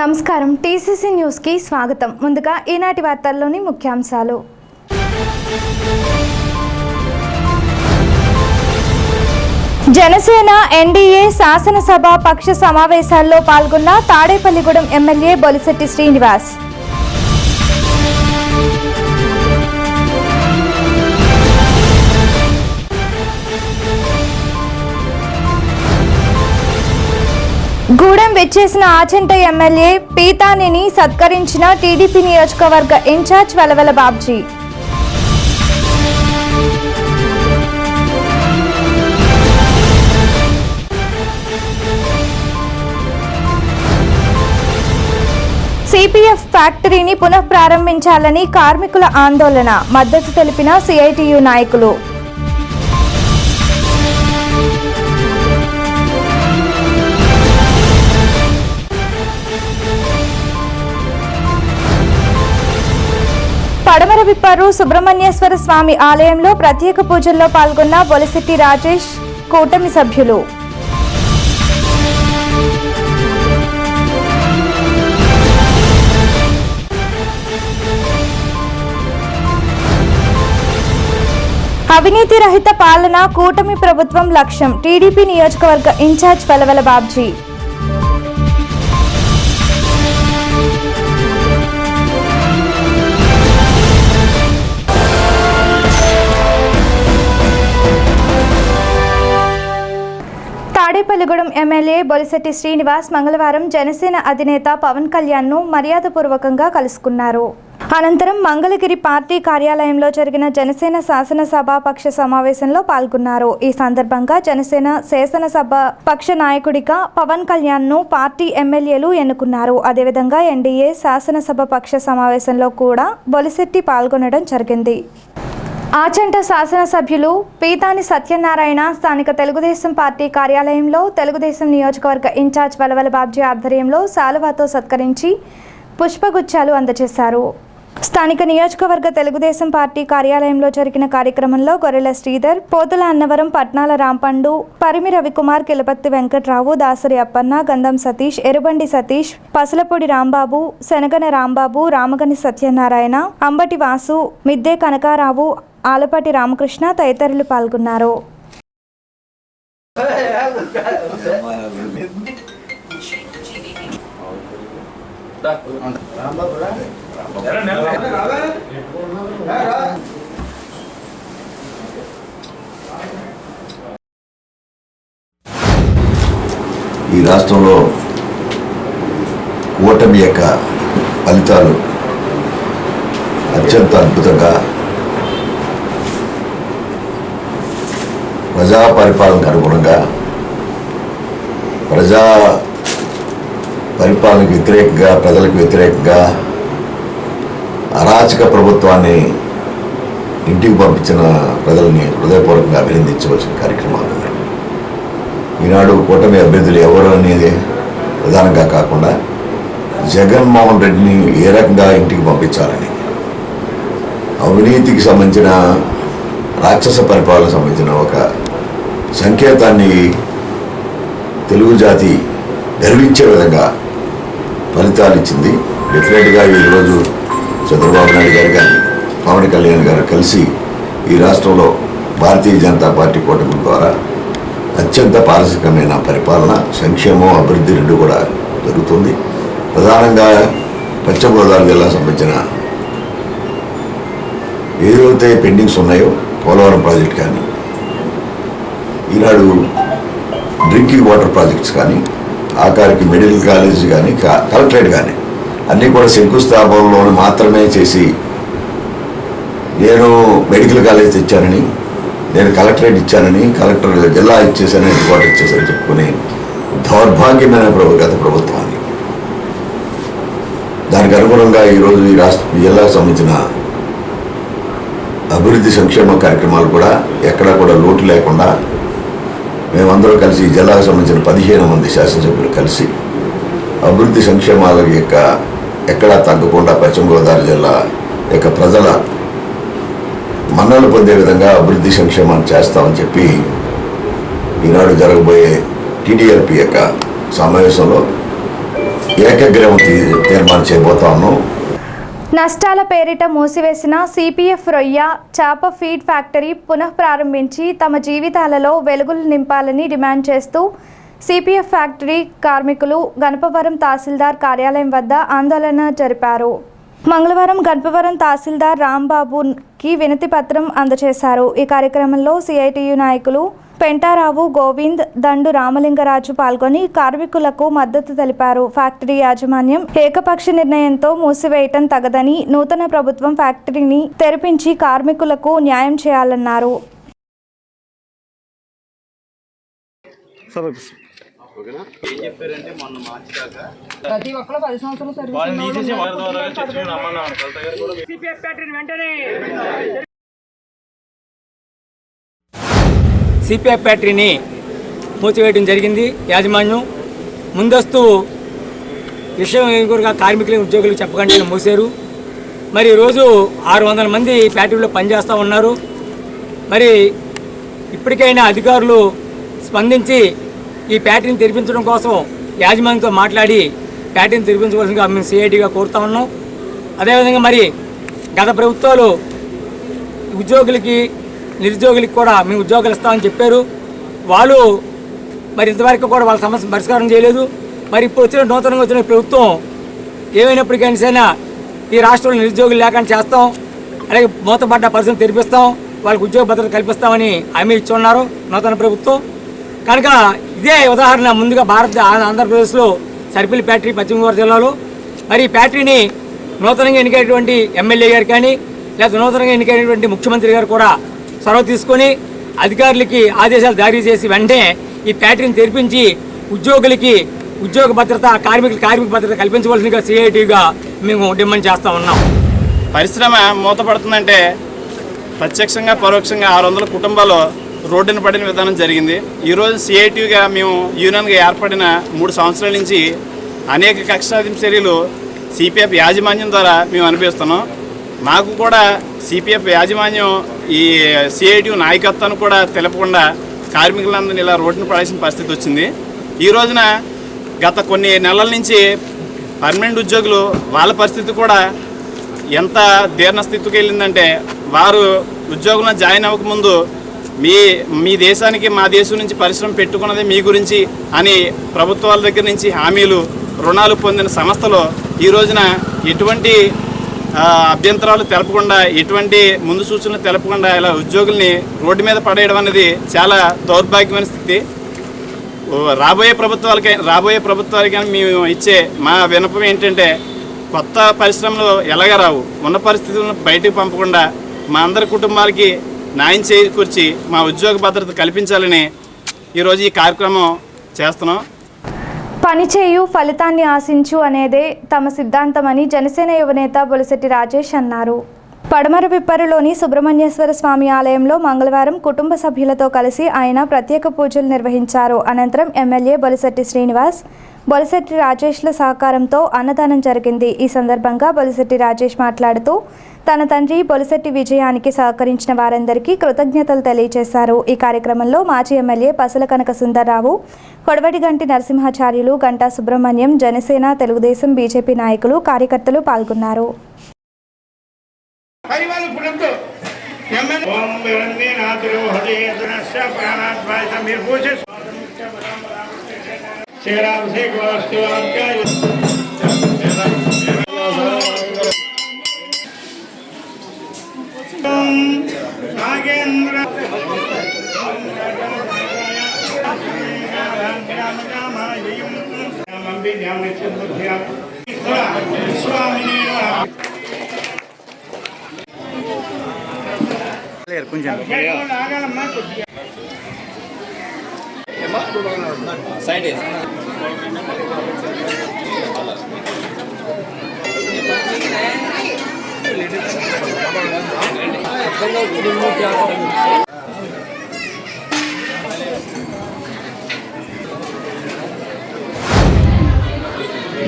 నమస్కారం TCC news కి స్వాగతం. ముందుగా ఈనాటి వార్తల్లోని ముఖ్యాంశాలు. జనసేన ఎన్డీఏ శాసనసభ పక్ష సమావేశాల్లో పాల్గొన్న తాడేపల్లిగూడెం ఎమ్మెల్యే బొలిశెట్టి శ్రీనివాస్. గూడెం విచ్చేసిన ఆచంట ఎమ్మెల్యే పీతానిని సత్కరించిన టీడీపీ నియోజకవర్గ ఇన్ఛార్జ్ వెలవెల బాబ్జీ. సిపిఎఫ్ ఫ్యాక్టరీని పునఃప్రారంభించాలని కార్మికుల ఆందోళన, మద్దతు తెలిపిన సిఐటియు నాయకులు. పడమర విప్పారు సుబ్రహ్మణ్యేశ్వర స్వామి ఆలయంలో ప్రత్యేక పూజల్లో పాల్గొన్న బొలిశెట్టి రాజేష్, కూటమి సభ్యులు. అవినీతి రహిత పాలన కూటమి ప్రభుత్వం లక్ష్యం, టీడీపీ నియోజకవర్గ ఇన్ఛార్జ్ వెలవెల బాబ్జీ. తాడేపల్లిగూడెం ఎమ్మెల్యే బొలిశెట్టి శ్రీనివాస్ మంగళవారం జనసేన అధినేత పవన్ కళ్యాణ్ను మర్యాదపూర్వకంగా కలుసుకున్నారు. అనంతరం మంగళగిరి పార్టీ కార్యాలయంలో జరిగిన జనసేన శాసనసభ పక్ష సమావేశంలో పాల్గొన్నారు. ఈ సందర్భంగా జనసేన శాసనసభ పక్ష నాయకుడిగా పవన్ కళ్యాణ్ను పార్టీ ఎమ్మెల్యేలు ఎన్నుకున్నారు. అదేవిధంగా ఎన్డీఏ శాసనసభ పక్ష సమావేశంలో కూడా బొలిశెట్టి పాల్గొనడం జరిగింది. ఆచంట శాసనసభ్యులు పీతాని సత్యనారాయణ స్థానిక తెలుగుదేశం పార్టీ కార్యాలయంలో తెలుగుదేశం నియోజకవర్గ ఇన్ఛార్జ్ వెలవెల బాబ్జీ ఆధ్వర్యంలో శాలువాతో సత్కరించి పుష్పగుచ్చాలు అందజేశారు. స్థానిక నియోజకవర్గ తెలుగుదేశం పార్టీ కార్యాలయంలో జరిగిన కార్యక్రమంలో గొర్రెల శ్రీధర్, పోతుల అన్నవరం, పట్నాల రాంపండు, పరిమి రవికుమార్, కిలపత్తి వెంకట్రావు, దాసరి అప్పన్న, గంధం సతీష్, ఎరుబండి సతీష్, పసలపూడి రాంబాబు, శనగన రాంబాబు, రామగని సత్యనారాయణ, అంబటి వాసు, మిద్దే కనకారావు, ఆలపాటి రామకృష్ణ తదితరులు పాల్గొన్నారు. ఈ రాష్ట్రంలో కూటమి యొక్క ఫలితాలు అత్యంత అద్భుతంగా ప్రజా పరిపాలనకు అనుగుణంగా ప్రజా పరిపాలనకు వ్యతిరేకంగా, ప్రజలకు వ్యతిరేకంగా అరాచక ప్రభుత్వాన్ని ఇంటికి పంపించిన ప్రజల్ని హృదయపూర్వకంగా అభినందించవలసిన కార్యక్రమాలు ఉన్నాయి. ఈనాడు కూటమి అభ్యర్థులు ఎవరు అనేది ప్రధానంగా కాకుండా జగన్మోహన్ రెడ్డిని ఏ రకంగా ఇంటికి పంపించాలని, అవినీతికి సంబంధించిన రాక్షస పరిపాలనకు సంబంధించిన ఒక సంకేతాన్ని తెలుగు జాతి గర్వించే విధంగా ఫలితాలు ఇచ్చింది. డెఫినెట్గా ఈరోజు చంద్రబాబు నాయుడు గారు కానీ పవన్ కళ్యాణ్ గారు కలిసి ఈ రాష్ట్రంలో భారతీయ జనతా పార్టీ కూటమి ద్వారా అత్యంత పారదర్శకమైన పరిపాలన, సంక్షేమం, అభివృద్ధి రెండు కూడా జరుగుతుంది. ప్రధానంగా పశ్చిమ గోదావరి జిల్లాకు సంబంధించిన ఏదైతే పెండింగ్స్ ఉన్నాయో పోలవరం ప్రాజెక్ట్ కానీ, ఈనాడు డ్రింకింగ్ వాటర్ ప్రాజెక్ట్స్ కానీ, ఆఖరికి మెడికల్ కాలేజ్ కానీ, కలెక్టరేట్ కానీ అన్నీ కూడా శంకుస్థాపనలో మాత్రమే చేసి నేను మెడికల్ కాలేజ్ తెచ్చానని, నేను కలెక్టరేట్ ఇచ్చానని, కలెక్టర్ జిల్లా ఇచ్చేసానని, హెడ్ క్వార్టర్ ఇచ్చేసానని చెప్పుకుని దౌర్భాగ్యమైన గత ప్రభుత్వాన్ని, దానికి అనుగుణంగా ఈరోజు ఈ జిల్లాకు సంబంధించిన అభివృద్ధి సంక్షేమ కార్యక్రమాలు కూడా ఎక్కడా కూడా లోటు లేకుండా మేమందరూ కలిసి ఈ జిల్లాకు సంబంధించిన 15 మంది శాసనసభ్యులు కలిసి అభివృద్ధి సంక్షేమాల యొక్క ఎక్కడా తగ్గకుండా పశ్చిమ గోదావరి జిల్లా యొక్క ప్రజల మన్నలు పొందే విధంగా అభివృద్ధి సంక్షేమాన్ని చేస్తామని చెప్పి ఈనాడు జరగబోయే టీడీఎల్పీ యొక్క సమావేశంలో ఏకగ్రీవం తీర్మానం చేయబోతా ఉన్నాం. నష్టాల పేరిట మూసివేసిన సిపిఎఫ్ రొయ్య చేప ఫీడ్ ఫ్యాక్టరీ పునఃప్రారంభించి తమ జీవితాలలో వెలుగులు నింపాలని డిమాండ్ చేస్తూ సిపిఎఫ్ ఫ్యాక్టరీ కార్మికులు గణపవరం తహసీల్దార్ కార్యాలయం వద్ద ఆందోళన జరిపారు. మంగళవారం గణపవరం తహసీల్దార్ రాంబాబుకి వినతి పత్రం అందజేశారు. ఈ కార్యక్రమంలో సిఐటియు నాయకులు పెంటారావు, గోవింద్, దండు రామలింగరాజు పాల్గొని కార్మికులకు మద్దతు తెలిపారు. ఫ్యాక్టరీ యాజమాన్యం ఏకపక్ష నిర్ణయంతో మూసివేయటం తగదని, నూతన ప్రభుత్వం ఫ్యాక్టరీని తెరిపించి కార్మికులకు న్యాయం చేయాలన్నారు. ప్రతి ఒక్కరు 10 సంవత్సరాలు సిపిఎఫ్ ఫ్యాక్టరీని మూసివేయడం జరిగింది. యాజమాన్యం ముందస్తు విషయం కూడా కార్మికులు ఉద్యోగులకు చెప్పకుండా మూసారు. మరి ఈరోజు 600 మంది ఫ్యాక్టరీలో పనిచేస్తూ ఉన్నారు. మరి ఇప్పటికైనా అధికారులు స్పందించి ఈ ఫ్యాక్టరీని తెరిపించడం కోసం యాజమాన్యంతో మాట్లాడి ఫ్యాక్టరీని తెరిపించవలసిందిగా మేము సిఐటిగా కోరుతా ఉన్నాం. అదేవిధంగా మరి గత ప్రభుత్వాలు ఉద్యోగులకి నిరుద్యోగులకి కూడా మేము ఉద్యోగాలు ఇస్తామని చెప్పారు. వాళ్ళు మరి ఇంతవరకు కూడా వాళ్ళ సమస్య పరిష్కారం చేయలేదు. మరి ఇప్పుడు నూతనంగా వచ్చిన ప్రభుత్వం ఏమైనప్పటికైనా ఈ రాష్ట్రంలో నిరుద్యోగులు లేకుండా చేస్తాం, అలాగే మూతపడ్డ పరిస్థితులు తెరిపిస్తాం, వాళ్ళకి ఉద్యోగ భద్రత కల్పిస్తామని హామీ ఇచ్చి ఉన్నారు నూతన ప్రభుత్వం. కనుక ఇదే ఉదాహరణ ముందుగా ఆంధ్రప్రదేశ్లో సర్పిల్ ఫ్యాక్టరీ పశ్చిమ గోదావరి జిల్లాలో మరి ఈ ఫ్యాక్టరీని నూతనంగా ఎన్నికైనటువంటి ఎమ్మెల్యే గారు కానీ లేదా నూతనంగా ఎన్నికైనటువంటి ముఖ్యమంత్రి గారు కూడా చొరవ తీసుకొని అధికారులకి ఆదేశాలు జారీ చేసి వెంటనే ఈ ఫ్యాక్టరీని తెరిపించి ఉద్యోగులకి ఉద్యోగ భద్రత, కార్మిక భద్రత కల్పించవలసిందిగా సిఐటిగా మేము డిమాండ్ చేస్తూ ఉన్నాం. పరిశ్రమ మూతపడుతుందంటే ప్రత్యక్షంగా పరోక్షంగా 600 కుటుంబాలు రోడ్డున పడిన విధానం జరిగింది. ఈరోజు సిఐటిగా మేము యూనియన్గా ఏర్పడిన 3 సంవత్సరాల నుంచి అనేక కక్షాధింపు చర్యలు సిపిఎఫ్ యాజమాన్యం ద్వారా మేము అనిపిస్తున్నాం. మాకు కూడా సిపిఎఫ్ యాజమాన్యం ఈ సిఐటి నాయకత్వాన్ని కూడా తెలపకుండా కార్మికులందరినీ ఇలా రోడ్డున పడాల్సిన పరిస్థితి వచ్చింది. ఈ రోజున గత కొన్ని నెలల నుంచి పర్మనెంట్ ఉద్యోగులు వాళ్ళ పరిస్థితి కూడా ఎంత దీర్ణ స్థితికి వెళ్ళిందంటే వారు ఉద్యోగంలో జాయిన్ అవ్వకముందు మీ దేశానికి మా దేశం నుంచి పరిశ్రమ పెట్టుకున్నది మీ గురించి అని ప్రభుత్వాల దగ్గర నుంచి హామీలు, రుణాలు పొందిన సంస్థలు ఈ రోజున ఎటువంటి అభ్యంతరాలు తెలపకుండా, ఎటువంటి ముందు సూచనలు తెలపకుండా ఇలా ఉద్యోగుల్ని రోడ్డు మీద పడేయడం అనేది చాలా దౌర్భాగ్యమైన స్థితి. రాబోయే ప్రభుత్వాలకైనా మేము ఇచ్చే మా విన్నపం ఏంటంటే కొత్త పరిశ్రమలు ఎలాగ రావు, ఉన్న పరిస్థితులను బయటకు పంపకుండా మా అందరి కుటుంబాలకి న్యాయం చేకూర్చి మా ఉద్యోగ భద్రత కల్పించాలని ఈరోజు ఈ కార్యక్రమం చేస్తున్నాం. పనిచేయు ఫలితాన్ని ఆశించు అనేదే తమ సిద్ధాంతమని జనసేన యువనేత బొలిశెట్టి రాజేష్ అన్నారు. పడమర విప్పరులోని సుబ్రహ్మణ్యేశ్వర స్వామి ఆలయంలో మంగళవారం కుటుంబ సభ్యులతో కలిసి ఆయన ప్రత్యేక పూజలు నిర్వహించారు. అనంతరం ఎమ్మెల్యే బొలిశెట్టి శ్రీనివాస్, బొలిశెట్టి రాజేష్ల సహకారంతో అన్నదానం జరిగింది. ఈ సందర్భంగా బొలిశెట్టి రాజేష్ మాట్లాడుతూ తన తండ్రి బొలిశెట్టి విజయానికి సహకరించిన వారందరికీ కృతజ్ఞతలు తెలియజేశారు. ఈ కార్యక్రమంలో మాజీ ఎమ్మెల్యే పసల కనక సుందర్రావు, కొడవటిగంటి నరసింహాచార్యులు, గంటా సుబ్రహ్మణ్యం, జనసేన, తెలుగుదేశం, బీజేపీ నాయకులు, కార్యకర్తలు పాల్గొన్నారు.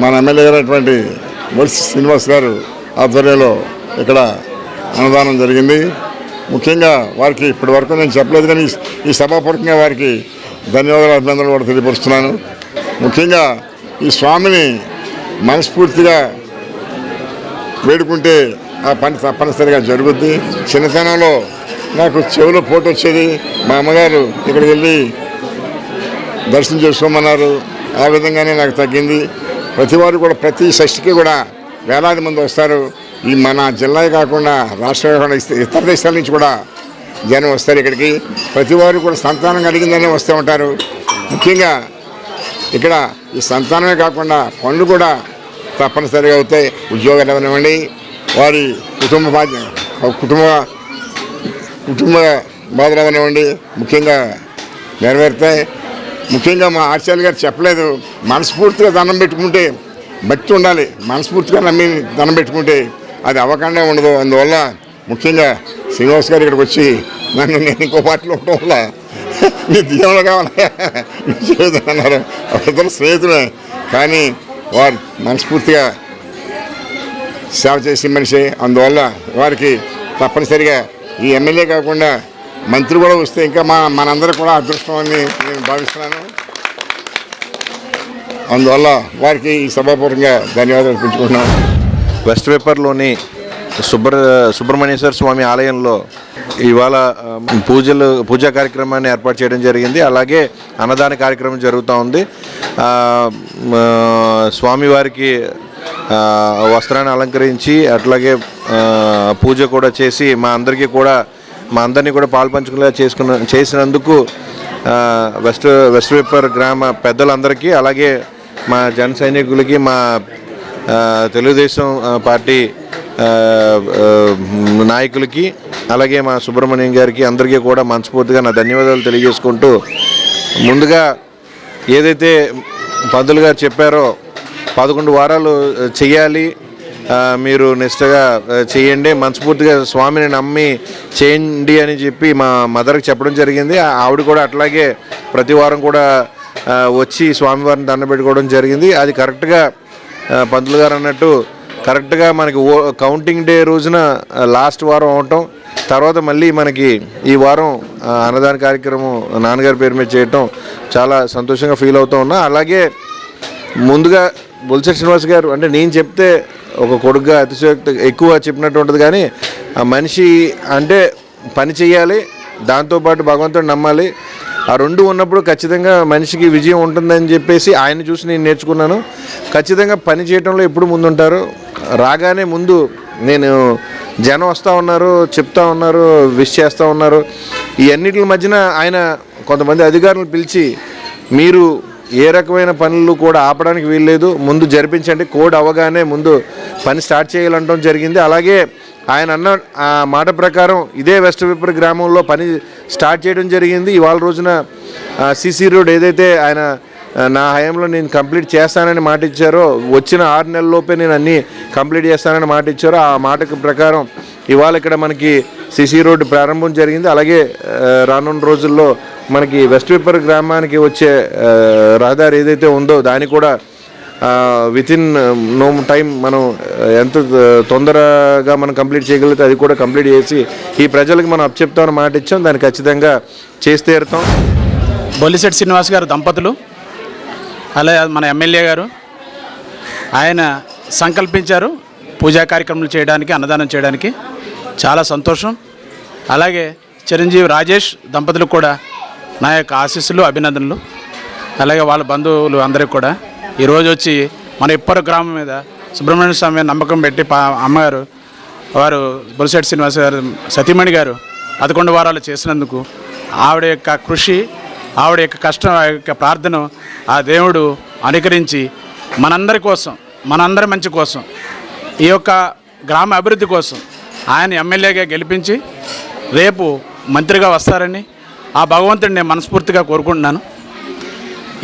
మన ఎమ్మెల్యే గారైనటువంటి బొలిశెట్టి శ్రీనివాస్ గారు ఆధ్వర్యంలో ఇక్కడ అన్నదానం జరిగింది. ముఖ్యంగా వారికి ఇప్పటి వరకు నేను చెప్పలేదు, కానీ ఈ సభాపూర్వకంగా వారికి ధన్యవాదాలు, అభినందనలు కూడా తెలియపరుస్తున్నాను. ముఖ్యంగా ఈ స్వామిని మనస్ఫూర్తిగా వేడుకుంటే ఆ పని తప్పనిసరిగా జరుగుద్ది. చిన్నతనంలో నాకు చెవిలో పోటు వచ్చేది. మా అమ్మగారు ఇక్కడికి వెళ్ళి దర్శనం చేసుకోమన్నారు. ఆ విధంగానే నాకు తగ్గింది. ప్రతివారు కూడా ప్రతి షష్ఠికి కూడా వేలాది మంది వస్తారు. ఈ మన జిల్లా కాకుండా రాష్ట్ర ఇతర దేశాల నుంచి కూడా జనం వస్తారు ఇక్కడికి. ప్రతివారు కూడా సంతానం కలిగిందనే వస్తూ ఉంటారు. ముఖ్యంగా ఇక్కడ ఈ సంతానమే కాకుండా పనులు కూడా తప్పనిసరిగా అవుతాయి. ఉద్యోగాలు అవనివ్వండి, వారి కుటుంబ బాధలు అవనివ్వండి ముఖ్యంగా నెరవేరుతాయి. ముఖ్యంగా మా ఆచార్య గారు చెప్పలేదు, మనస్ఫూర్తిగా దండం పెట్టుకుంటే భక్తి ఉండాలి. మనస్ఫూర్తిగా నమ్మి దండం పెట్టుకుంటే అది అవ్వకుండా ఉండదు. అందువల్ల ముఖ్యంగా శ్రీనివాస్ గారు ఇక్కడికి వచ్చి నేను ఇంకో పార్టీలో ఉండటం వల్ల మీ దీవెనలు కావాలి అన్నారు. ఇద్దరు స్నేహితులే, కానీ వారు మనస్ఫూర్తిగా సేవ చేసే మనిషి. అందువల్ల వారికి తప్పనిసరిగా ఈ ఎమ్మెల్యే కాకుండా మంత్రి కూడా వస్తే ఇంకా మనందరూ కూడా అదృష్టం అని నేను భావిస్తున్నాను. అందువల్ల వారికి ఈ సభాపూర్వకంగా ధన్యవాదాలు అర్పించుకుంటున్నాను. వెస్ట్ వేపర్లోని సుబ్రహ్మణ్యేశ్వర స్వామి ఆలయంలో ఇవాళ పూజా కార్యక్రమాన్ని ఏర్పాటు చేయడం జరిగింది. అలాగే అన్నదాన కార్యక్రమం జరుగుతూ ఉంది. స్వామివారికి వస్త్రాన్ని అలంకరించి అట్లాగే పూజ కూడా చేసి మా అందరినీ కూడా పాల్పంచుకునేలా చేసినందుకు వెస్ట్ వేపర్ గ్రామ పెద్దలందరికీ, అలాగే మా జన సైనికులకి, మా తెలుగుదేశం పార్టీ నాయకులకి, అలాగే మా సుబ్రహ్మణ్యం గారికి అందరికీ కూడా మనస్ఫూర్తిగా నా ధన్యవాదాలు తెలియజేసుకుంటూ, ముందుగా ఏదైతే పంతులు గారు చెప్పారో 11 వారాలు చేయాలి, మీరు నిష్టగా చేయండి, మనస్ఫూర్తిగా స్వామిని నమ్మి చేయండి అని చెప్పి మా మదర్కి చెప్పడం జరిగింది. ఆవిడ కూడా అట్లాగే ప్రతి వారం కూడా వచ్చి స్వామివారిని దండం పెట్టుకోవడం జరిగింది. అది కరెక్ట్గా పంతులు గారు అన్నట్టు కరెక్ట్గా మనకి కౌంటింగ్ డే రోజున లాస్ట్ వారం అవటం, తర్వాత మళ్ళీ మనకి ఈ వారం అన్నదాన కార్యక్రమం నాన్నగారి పేరు మీద చేయటం చాలా సంతోషంగా ఫీల్ అవుతూ ఉన్నా. అలాగే ముందుగా బొలిశెట్టి శ్రీనివాస్ గారు అంటే నేను చెప్తే ఒక కొడుకుగా అతిశయోక్తి ఎక్కువ చెప్పినట్టు ఉంటుంది, కానీ ఆ మనిషి అంటే పని చేయాలి, దాంతోపాటు భగవంతుడిని నమ్మాలి. ఆ రెండు ఉన్నప్పుడు ఖచ్చితంగా మనిషికి విజయం ఉంటుందని చెప్పేసి ఆయన చూసి నేను నేర్చుకున్నాను. ఖచ్చితంగా పని చేయడంలో ఎప్పుడు ముందుంటారు. రాగానే ముందు నేను జనం వస్తూ ఉన్నారు, చెప్తా ఉన్నారు, విష్ చేస్తూ ఉన్నారు. ఈ అన్నిటి మధ్యన ఆయన కొంతమంది అధికారులను పిలిచి మీరు ఏ రకమైన పనులు కూడా ఆపడానికి వీల్లేదు, ముందు జరిపించండి, కోడ్ అవ్వగానే ముందు పని స్టార్ట్ చేయాలంటం జరిగింది. అలాగే ఆయన అన్న ఆ మాట ప్రకారం ఇదే వెస్ట్ వేపర్ గ్రామంలో పని స్టార్ట్ చేయడం జరిగింది. ఇవాళ రోజున సిసి రోడ్ ఏదైతే ఆయన నా హయాంలో నేను కంప్లీట్ చేస్తానని మాట ఇచ్చారో, వచ్చిన 6 నెలల్లోపే నేను అన్నీ కంప్లీట్ చేస్తానని మాట ఇచ్చారో, ఆ మాట ప్రకారం ఇవాళ ఇక్కడ మనకి సిసి రోడ్డు ప్రారంభం జరిగింది. అలాగే రానున్న రోజుల్లో మనకి వెస్ట్ వేపర్ గ్రామానికి వచ్చే రహదారి ఏదైతే ఉందో దాన్ని కూడా వితిన్ నో టైం మనం ఎంత తొందరగా మనం కంప్లీట్ చేయగలిగితే అది కూడా కంప్లీట్ చేసి ఈ ప్రజలకు మనం అప్పచెప్తామని మాట ఇచ్చాం. దాన్ని ఖచ్చితంగా చేసి తీరుతాం. బొలిశెట్టి శ్రీనివాస్ గారు దంపతులు, అలాగే మన ఎమ్మెల్యే గారు ఆయన సంకల్పించారు పూజా కార్యక్రమాలు చేయడానికి, అన్నదానం చేయడానికి. చాలా సంతోషం. అలాగే చిరంజీవి రాజేష్ దంపతులకు కూడా నా యొక్క ఆశీస్సులు, అభినందనలు. అలాగే వాళ్ళ బంధువులు అందరికీ కూడా ఈరోజు వచ్చి మన ఇప్పటి గ్రామం మీద సుబ్రహ్మణ్య స్వామి నమ్మకం పెట్టి అమ్మగారు వారు బొలిశెట్టి శ్రీనివాస్ గారు సతీమణి గారు 11 వారాలు చేసినందుకు ఆవిడ యొక్క కృషి, ఆవిడ యొక్క కష్టం, ఆ యొక్క ప్రార్థన ఆ దేవుడు అనుకరించి మనందరి కోసం, మనందరి మంచి కోసం, ఈ యొక్క గ్రామ అభివృద్ధి కోసం ఆయన ఎమ్మెల్యేగా గెలిపించి రేపు మంత్రిగా వస్తారని ఆ భగవంతుడిని నేను మనస్ఫూర్తిగా కోరుకుంటున్నాను.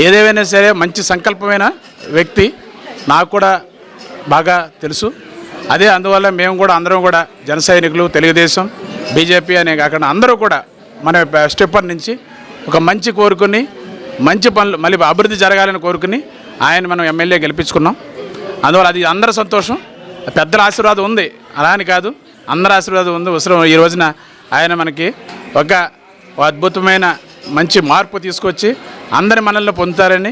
ఏదేమైనా సరే మంచి సంకల్పమైన వ్యక్తి నాకు కూడా బాగా తెలుసు. అదే అందువల్ల మేము కూడా అందరం కూడా జన సైనికులు, తెలుగుదేశం, బీజేపీ అనే కాకుండా అందరూ కూడా మన స్టెప్పర్ నుంచి ఒక మంచి కోరుకుని మంచి పనులు మళ్ళీ అభివృద్ధి జరగాలని కోరుకుని ఆయన మనం ఎమ్మెల్యే గెలిపించుకున్నాం. అందువల్ల అది అందరి సంతోషం. పెద్దల ఆశీర్వాదం ఉంది, అలా అని కాదు, అందరి ఆశీర్వాదం ఉంది. అవసరం ఈ రోజున ఆయన మనకి ఒక అద్భుతమైన మంచి మార్పు తీసుకొచ్చి అందరి మనల్ని పొందుతారని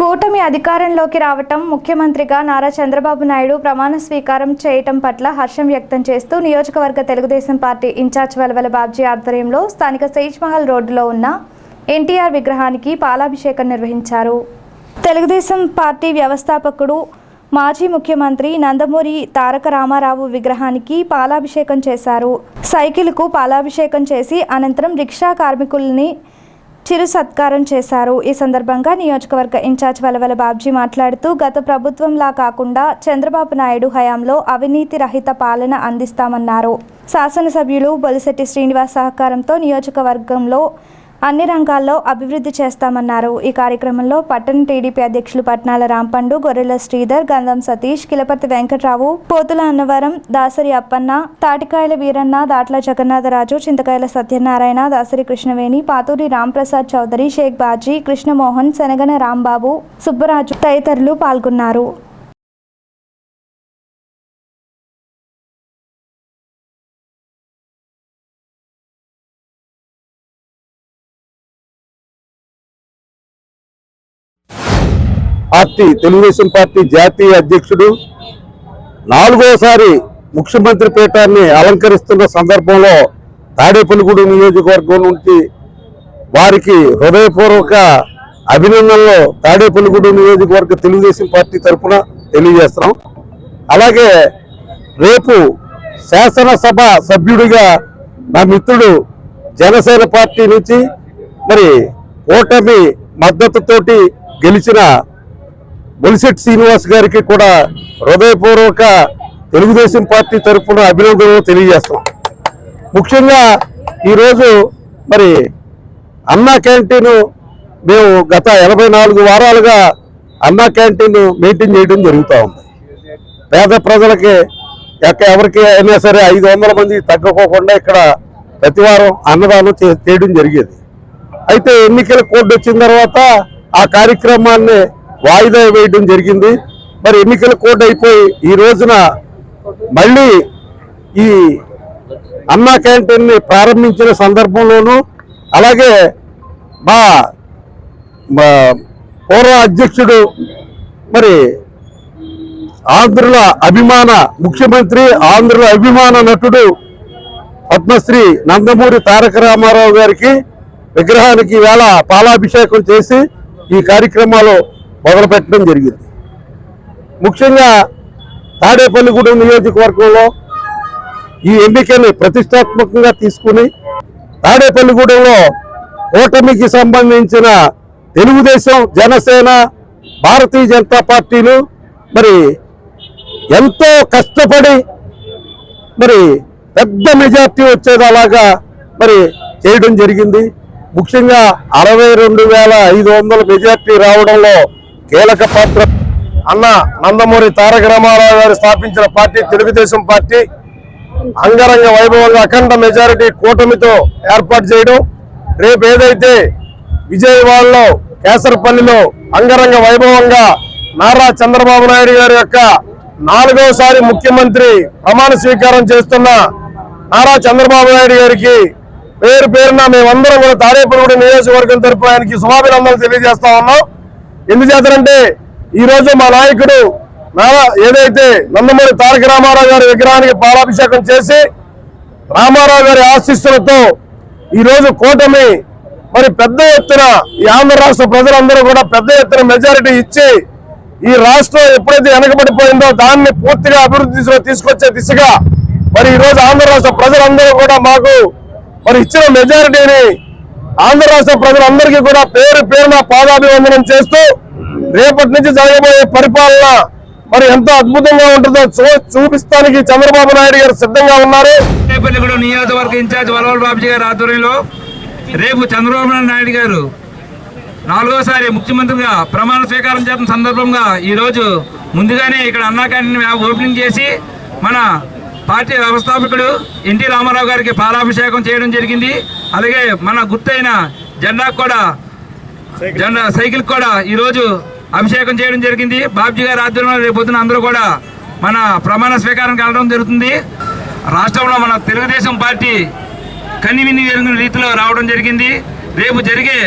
కూటమి అధికారంలోకి రావటం, ముఖ్యమంత్రిగా నారా చంద్రబాబు నాయుడు ప్రమాణ స్వీకారం చేయటం పట్ల హర్షం వ్యక్తం చేస్తూ నియోజకవర్గ తెలుగుదేశం పార్టీ ఇన్ఛార్జ్ వలవల బాబ్జీ ఆధ్వర్యంలో స్థానిక సేజ్ మహల్ రోడ్డులో ఉన్న ఎన్టీఆర్ విగ్రహానికి పాలాభిషేకం నిర్వహించారు. తెలుగుదేశం పార్టీ వ్యవస్థాపకుడు మాజీ ముఖ్యమంత్రి నందమూరి తారక రామారావు విగ్రహానికి పాలాభిషేకం చేశారు. సైకిల్కు పాలాభిషేకం చేసి అనంతరం రిక్షా కార్మికుల్ని చిరు సత్కారం చేశారు. ఈ సందర్భంగా నియోజకవర్గ ఇన్ఛార్జ్ వలవల బాబ్జీ మాట్లాడుతూ గత ప్రభుత్వంలా కాకుండా చంద్రబాబు నాయుడు హయాంలో అవినీతి రహిత పాలన అందిస్తామన్నారు. శాసనసభ్యులు బొలిశెట్టి శ్రీనివాస్ సహకారంతో నియోజకవర్గంలో అన్ని రంగాల్లో అభివృద్ధి చేస్తామన్నారు. ఈ కార్యక్రమంలో పట్టణ టీడీపీ అధ్యక్షులు పట్నాల రాంపండు, గొర్రెల శ్రీధర్, గంధం సతీష్, కిలపర్తి వెంకట్రావు, పోతుల అన్నవరం, దాసరి అప్పన్న, తాటికాయల వీరన్న, దాట్ల జగన్నాథరాజు, చింతకాయల సత్యనారాయణ, దాసరి కృష్ణవేణి, పాతూరి రాంప్రసాద్ చౌదరి, షేక్ బాజీ, కృష్ణమోహన్, శనగన రాంబాబు, సుబ్బరాజు తదితరులు పాల్గొన్నారు. తెలుగుదేశం పార్టీ జాతీయ అధ్యక్షుడు 4వసారి ముఖ్యమంత్రి పీఠాన్ని అలంకరిస్తున్న సందర్భంలో తాడేపల్లిగూడెం నియోజకవర్గం నుంచి వారికి హృదయపూర్వక అభినందనలు తాడేపల్లిగూడెం నియోజకవర్గ తెలుగుదేశం పార్టీ తరఫున తెలియజేస్తున్నాం. అలాగే రేపు శాసనసభ సభ్యుడిగా నా మిత్రుడు జనసేన పార్టీ నుంచి మరి కూటమి మద్దతుతోటి గెలిచిన బొలిశెట్టి శ్రీనివాస్ గారికి కూడా హృదయపూర్వక తెలుగుదేశం పార్టీ తరఫున అభినందనలు తెలియజేస్తాం. ముఖ్యంగా ఈరోజు మరి అన్నా క్యాంటీన్ మేము గత 84 వారాలుగా అన్నా క్యాంటీన్ మెయింటైన్ చేయడం జరుగుతూ ఉంది. పేద ప్రజలకి ఎవరికి అయినా సరే 500 మంది తగ్గకోకుండా ఇక్కడ ప్రతివారం అన్నదానం చేయడం జరిగేది. అయితే ఎన్నికల కోడ్ వచ్చిన తర్వాత ఆ కార్యక్రమాన్ని వాయిదా వేయడం జరిగింది. మరి ఎన్నికల కోడ్ అయిపోయి ఈ రోజున మళ్ళీ ఈ అన్నా క్యాంటీన్ని ప్రారంభించిన సందర్భంలోనూ అలాగే మా పూర్వ అధ్యక్షుడు మరి ఆంధ్రుల అభిమాన ముఖ్యమంత్రి, ఆంధ్రుల అభిమాన నటుడు పద్మశ్రీ నందమూరి తారక రామారావు గారికి విగ్రహానికి వేళ పాలాభిషేకం చేసి ఈ కార్యక్రమాలు మొదలుపెట్టడం జరిగింది. ముఖ్యంగా తాడేపల్లిగూడెం నియోజకవర్గంలో ఈ ఎన్నికని ప్రతిష్టాత్మకంగా తీసుకుని తాడేపల్లిగూడెంలో కూటమికి సంబంధించిన తెలుగుదేశం, జనసేన, భారతీయ జనతా పార్టీలు మరి ఎంతో కష్టపడి మరి పెద్ద మెజార్టీ వచ్చేది అలాగా మరి చేయడం జరిగింది. ముఖ్యంగా 62,500 మెజార్టీ రావడంలో కీలక పాత్ర అన్న నందమూరి తారక రామారావు గారు స్థాపించిన పార్టీ తెలుగుదేశం పార్టీ అంగరంగ వైభవంగా అఖండ మెజారిటీ కూటమితో ఏర్పాటు చేయడం, రేపు ఏదైతే విజయవాడలో కేసరపల్లిలో అంగరంగ వైభవంగా నారా చంద్రబాబు నాయుడు గారి యొక్క 4వసారి ముఖ్యమంత్రి ప్రమాణ స్వీకారం చేస్తున్న నారా చంద్రబాబు నాయుడు గారికి పేరు పేరున మేమందరం కూడా తాడేపల్లిగూడెం నియోజకవర్గం తరపు ఆయనకి శుభాభినందనలు తెలియజేస్తా ఉన్నాం. ఎందుచేతంటే ఈ రోజు మా నాయకుడు ఏదైతే నందమూరి తారక రామారావు గారి విగ్రహానికి పాలాభిషేకం చేసి రామారావు గారి ఆశీస్సులతో ఈ రోజు కూటమి మరి పెద్ద ఎత్తున ఈ ఆంధ్ర రాష్ట్ర ప్రజలందరూ కూడా పెద్ద ఎత్తున మెజారిటీ ఇచ్చి ఈ రాష్ట్రం ఎప్పుడైతే వెనకబడిపోయిందో దాన్ని పూర్తిగా అభివృద్ధి తీసుకొచ్చే దిశగా మరి ఈ రోజు ఆంధ్ర రాష్ట్ర ప్రజలందరూ కూడా మాకు మరి ఇచ్చిన మెజారిటీని ఆంధ్ర రాష్ట్ర ప్రజలందరికీ కూడా పేరు పేరున పాదాభివందనం చేస్తూ రేపటి నుంచి జరగబోయే పరిపాలన మరి ఎంతో అద్భుతంగా ఉంటుందో చూపిస్తానికి చంద్రబాబు నాయుడు గారు సిద్ధంగా ఉన్నారు. తాడేపల్లిగూడెం నియోజకవర్గ ఇన్ఛార్జ్ వలవల బాబ్జీ గారి ఆధ్వర్యంలో రేపు చంద్రబాబు నాయుడు గారు 4వసారి ముఖ్యమంత్రిగా ప్రమాణ స్వీకారం చేసిన సందర్భంగా ఈరోజు ముందుగానే ఇక్కడ అన్నా క్యాంటీన్ ఓపెనింగ్ చేసి మన పార్టీ వ్యవస్థాపకుడు ఎన్టీ రామారావు గారికి పాలాభిషేకం చేయడం జరిగింది. అలాగే మన గుర్తైన సైకిల్ కూడా ఈరోజు అభిషేకం చేయడం జరిగింది. బాబ్జీ గారి ఆధ్వర్యంలో రేపు పొద్దున అందరూ కూడా మన ప్రమాణ స్వీకారానికి వెళ్ళడం జరుగుతుంది. రాష్ట్రంలో మన తెలుగుదేశం పార్టీ కనివిని రీతిలో రావడం జరిగింది. రేపు జరిగే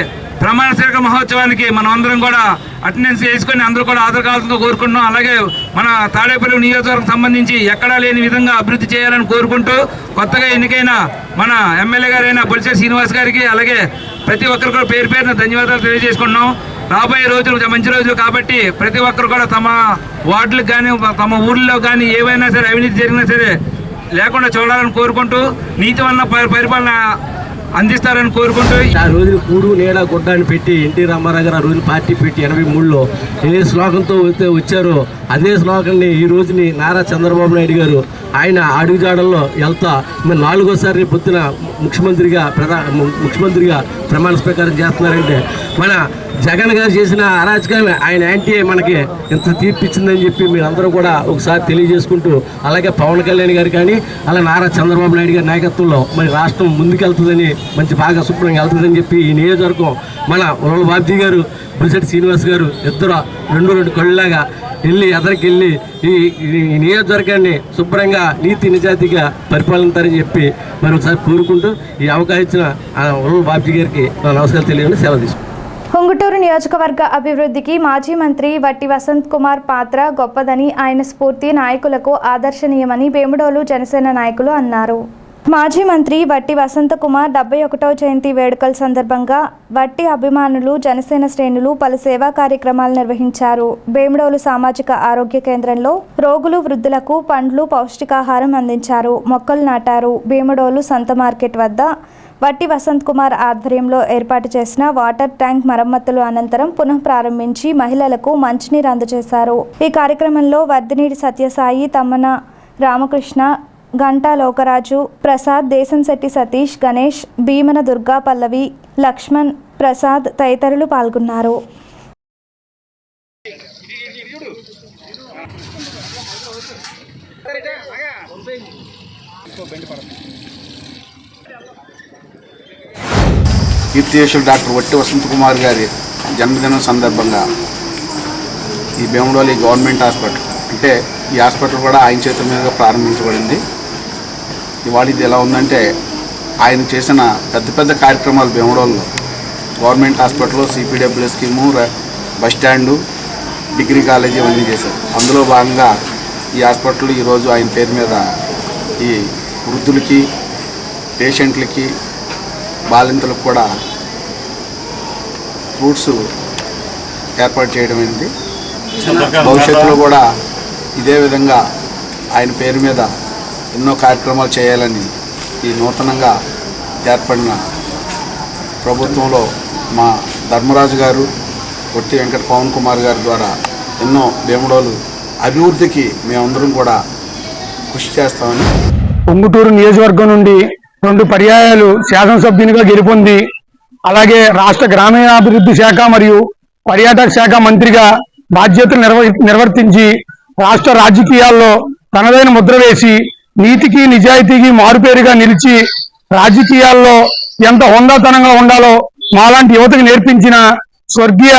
ప్రమాణ స్వీకార మహోత్సవానికి మనం అందరం కూడా అటెండెన్స్ వేసుకొని అందరూ కూడా హాజరు కోరుకుంటున్నాం. అలాగే మన తాడేపల్లి నియోజకవర్గం సంబంధించి ఎక్కడా లేని విధంగా అభివృద్ధి చేయాలని కోరుకుంటూ కొత్తగా ఎన్నికైన మన ఎమ్మెల్యే గారైన బొలిశెట్టి శ్రీనివాస్ గారికి అలాగే ప్రతి ఒక్కరు కూడా పేరు పేరున ధన్యవాదాలు తెలియజేసుకుంటున్నాం. రాబోయే రోజులు మంచి రోజులు కాబట్టి ప్రతి ఒక్కరు కూడా తమ వార్డులకు కానీ తమ ఊర్లో కానీ ఏవైనా సరే అవినీతి జరిగినా సరే లేకుండా చూడాలని కోరుకుంటూ నీతివన్న పరిపాలన అందిస్తారని కోరుకుంటూ ఆ రోజున కూడు నీడ గుడ్డాన్ని పెట్టి ఎన్టీ రామారావు గారు ఆ రోజున పార్టీ పెట్టి 83లో ఏ శ్లోకంతో వచ్చారో అదే శ్లోకాన్ని ఈ రోజుని నారా చంద్రబాబు నాయుడు గారు ఆయన అడుగుజాడల్లో వెళ్తా మరి 4వ పొద్దున ముఖ్యమంత్రిగా ప్రమాణ స్వీకారం చేస్తున్నారంటే మన జగన్ గారు చేసిన అరాచకం ఆయన యాంటీ మనకి ఎంత తీర్పిచ్చిందని చెప్పి మీరందరూ కూడా ఒకసారి తెలియజేసుకుంటూ అలాగే పవన్ కళ్యాణ్ గారు కానీ అలా నారా చంద్రబాబు నాయుడు గారి నాయకత్వంలో మరి రాష్ట్రం ముందుకెళ్తుందని మంచి బాగా శుభ్రంగా వెళ్తుందని చెప్పి ఈ నియోజకవర్గం మన ఉరవల బాబ్జీ గారు బొలిశెట్టి శ్రీనివాస్ గారు ఇద్దరు రెండు కళ్ళలాగా వెళ్ళి ఎదరికి వెళ్ళి ఈ నియోజకవర్గాన్ని శుభ్రంగా నీతి నిజాయితీగా పరిపాలిస్తారని చెప్పి మరి ఒకసారి కోరుకుంటూ ఈ అవకాశం ఇచ్చిన ఉరవల బాబ్జీ గారికి నమస్కారం తెలియని సెలవు తీసుకుంటాం. ఉంగుటూరు నియోజకవర్గ అభివృద్ధికి మాజీ మంత్రి వట్టి వసంత్ కుమార్ పాత్ర గొప్పదని, ఆయన స్ఫూర్తి నాయకులకు ఆదర్శనీయమని వేముడోలు జనసేన నాయకులు అన్నారు. మాజీ మంత్రి వట్టి వసంత కుమార్ 71వ జయంతి వేడుకల సందర్భంగా వట్టి అభిమానులు జనసేన శ్రేణులు పలు సేవా కార్యక్రమాలు నిర్వహించారు. వేముడోలు సామాజిక ఆరోగ్య కేంద్రంలో రోగులు వృద్ధులకు పండ్లు పౌష్టికాహారం అందించారు. మొక్కలు నాటారు. వేముడోలు సంత మార్కెట్ వద్ద వట్టి వసంత్ కుమార్ ఆధ్వర్యంలో ఏర్పాటు చేసిన వాటర్ ట్యాంక్ మరమ్మతులు అనంతరం పునః ప్రారంభించి మహిళలకు మంచినీరు అందజేశారు. ఈ కార్యక్రమంలో వర్ధినీడి సత్యసాయి, తమ్మన రామకృష్ణ, గంటా లోకరాజు, ప్రసాద్, దేశంశెట్టి సతీష్, గణేష్, భీమన దుర్గా పల్లవి, లక్ష్మణ్ ప్రసాద్ తదితరులు పాల్గొన్నారు. కీర్తిశేషులు డాక్టర్ వట్టి వసంత్ కుమార్ గారి జన్మదినం సందర్భంగా ఈ భీమడోలి గవర్నమెంట్ హాస్పిటల్ అంటే ఈ హాస్పిటల్ కూడా ఆయన చేతుల మీదుగా ప్రారంభించబడింది. ఇవాళ ఇది ఎలా ఉందంటే ఆయన చేసిన పెద్ద కార్యక్రమాలు భీమడోల్లో గవర్నమెంట్ హాస్పిటల్లో CPW scheme, bus stand, degree college ఇవన్నీ చేశారు. అందులో భాగంగా ఈ హాస్పిటల్ ఈరోజు ఆయన పేరు మీద ఈ వృద్ధులకి, పేషెంట్లకి, బాలింతలకు కూడా ఫ్రూట్స్ ఏర్పాటు చేయడం అయింది. భవిష్యత్తులో కూడా ఇదే విధంగా ఆయన పేరు మీద ఎన్నో కార్యక్రమాలు చేయాలని ఈ నూతనంగా ఏర్పడిన ప్రభుత్వంలో మా ధర్మరాజు గారు, వట్టి వెంకట పవన్ కుమార్ గారి ద్వారా ఎన్నో భీమడోలు అభివృద్ధికి మేమందరం కూడా కృషి చేస్తామని. ఉంగుటూరు నియోజకవర్గం నుండి 2 పర్యాయాలు శాసనసభ్యునిగా గెలుపొంది అలాగే రాష్ట్ర గ్రామీణాభివృద్ధి శాఖ మరియు పర్యాటక శాఖ మంత్రిగా బాధ్యతలు నిర్వర్తించి రాష్ట్ర రాజకీయాల్లో తనదైన ముద్ర వేసి నీతికి నిజాయితీకి మారుపేరుగా నిలిచి రాజకీయాల్లో ఎంత హోందాతనంగా ఉండాలో మాలాంటి యువతకు నేర్పించిన స్వర్గీయ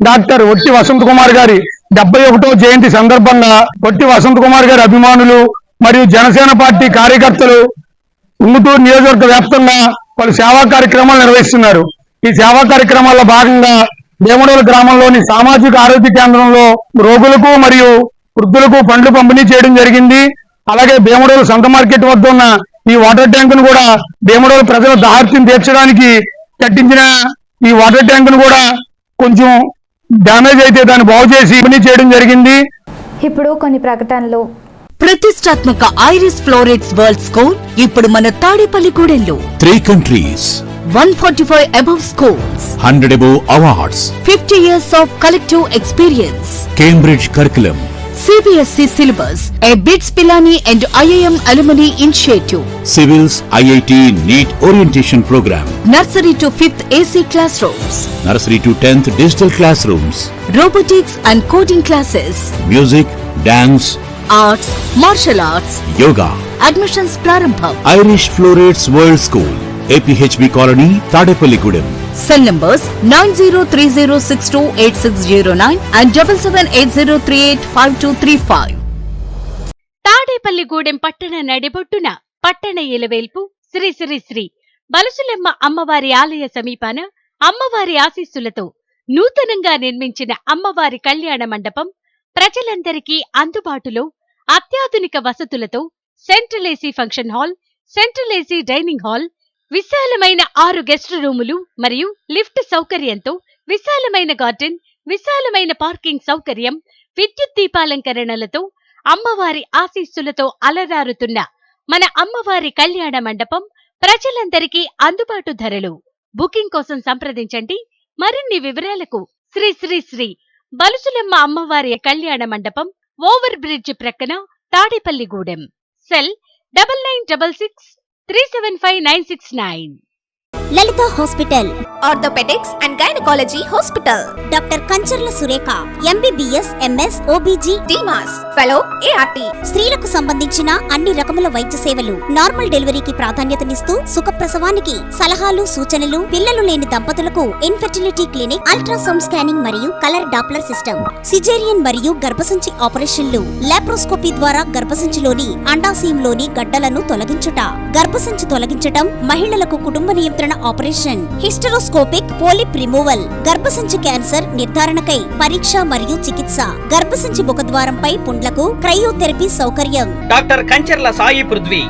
డాక్టర్ వట్టి వసంత్ కుమార్ గారి 71వ జయంతి సందర్భంగా వట్టి వసంత్ కుమార్ గారి అభిమానులు మరియు జనసేన పార్టీ కార్యకర్తలు ఉంగుటూరు నియోజకవర్గ వ్యాప్తంగా పలు సేవా కార్యక్రమాలు నిర్వహిస్తున్నారు. ఈ సేవా కార్యక్రమాల్లో భాగంగా భీమడోలు గ్రామంలోని సామాజిక ఆరోగ్య కేంద్రంలో రోగులకు మరియు వృద్ధులకు పండ్లు పంపిణీ చేయడం జరిగింది. అలాగే భీమడోలు సంత మార్కెట్ వద్ద ఉన్న ఈ వాటర్ ట్యాంకును కూడా భీమడోలు ప్రజల దాహార్తిని తీర్చడానికి కట్టించిన ఈ వాటర్ ట్యాంకును కూడా కొంచెం డ్యామేజ్ అయితే దాన్ని బాగు చేసి పంపిణీ చేయడం జరిగింది. ఇప్పుడు కొన్ని ప్రకటనలు. ప్రతిష్టాత్మక ఐరిస్ ఫ్లోరెట్స్ వరల్డ్ స్కోర్ ఇప్పుడు మన తాడేపల్లిగూడెంలో 3 countries, 145 above scores, 100 above awards, 50 years of collective experience, Cambridge curriculum, CBSE syllabus, a BITS Pilani and IIM alumni initiative, civils, IIT, NEET orientation program, nursery to 5th AC classrooms, nursery to 10th digital classrooms, robotics and coding classes, music, dance, arts, martial arts, yoga. admissions prarambham. Irish Florets World School, APHB Colony, Tadepalligudem. Cell numbers 9030628609 and 7780385235. Tadepalligudem పట్టణ నడిబొట్టున పట్టణ ఇలవేల్పు శ్రీ శ్రీ శ్రీ బలసులెమ్మ అమ్మవారి ఆలయ సమీపాన అమ్మవారి ఆశీస్సులతో నూతనంగా నిర్మించిన అమ్మవారి కళ్యాణ మండపం ప్రజలందరికీ అందుబాటులో అత్యాధునిక వసతులతో central AC function hall, central AC dining hall, విశాలమైన 6 గెస్ట్ రూములు మరియు లిఫ్ట్ సౌకర్యంతో విశాలమైన గార్డెన్, విశాలమైన పార్కింగ్ సౌకర్యం, విద్యుత్ దీపాలంకరణలతో అమ్మవారి ఆశీస్సులతో అలరారుతున్న మన అమ్మవారి కళ్యాణ మండపం ప్రజలందరికీ అందుబాటు ధరలు. బుకింగ్ కోసం సంప్రదించండి. మరిన్ని వివరాలకు శ్రీ శ్రీ శ్రీ బలుసులమ్మ అమ్మవారి కళ్యాణ మండపం, ఓవర్ బ్రిడ్జ్ ప్రక్కన, Tadepalligudem. Cell 9966375969. Lalitha hospital, orthopaedics and gynaecology hospital. Doctor Kancharla Surekha, MBBS, MS, OBG, డిమాస్, ఫెలో, ఏఆర్టీ. స్త్రీలకు సంబంధించిన అన్ని రకముల వైద్య సేవలు, నార్మల్ డెలివరీకి ప్రాధాన్యతనిస్తూ సుఖప్రసవానికి సలహాలు, సూచనలు, పిల్లలు లేని దంపతులకు ఇన్ఫెర్టిలిటీ క్లినిక్, అల్ట్రాసౌండ్ స్కానింగ్ మరియు కలర్ డాప్లర్ సిస్టమ్, సిజేరియన్ మరియు గర్భసంచి ఆపరేషన్లు, లాప్రోస్కోపీ ద్వారా గర్భసంచిలోని అండాశయంలోని గడ్డలను తొలగించుట, గర్భసంచి తొలగించటం, మహిళలకు కుటుంబ నియంత్రణ ఆపరేషన్, హిస్టరోస్కోపిక్ పోలిప్ రిమూవల్, గర్భసంచి క్యాన్సర్ నిర్ధారణకై పరీక్ష మరియు చికిత్స, గర్భసంచి ముఖద్వారంపై పుండ్లకు క్రయోథెరపీ సౌకర్యం. Doctor Kancharla Sai Prithvi,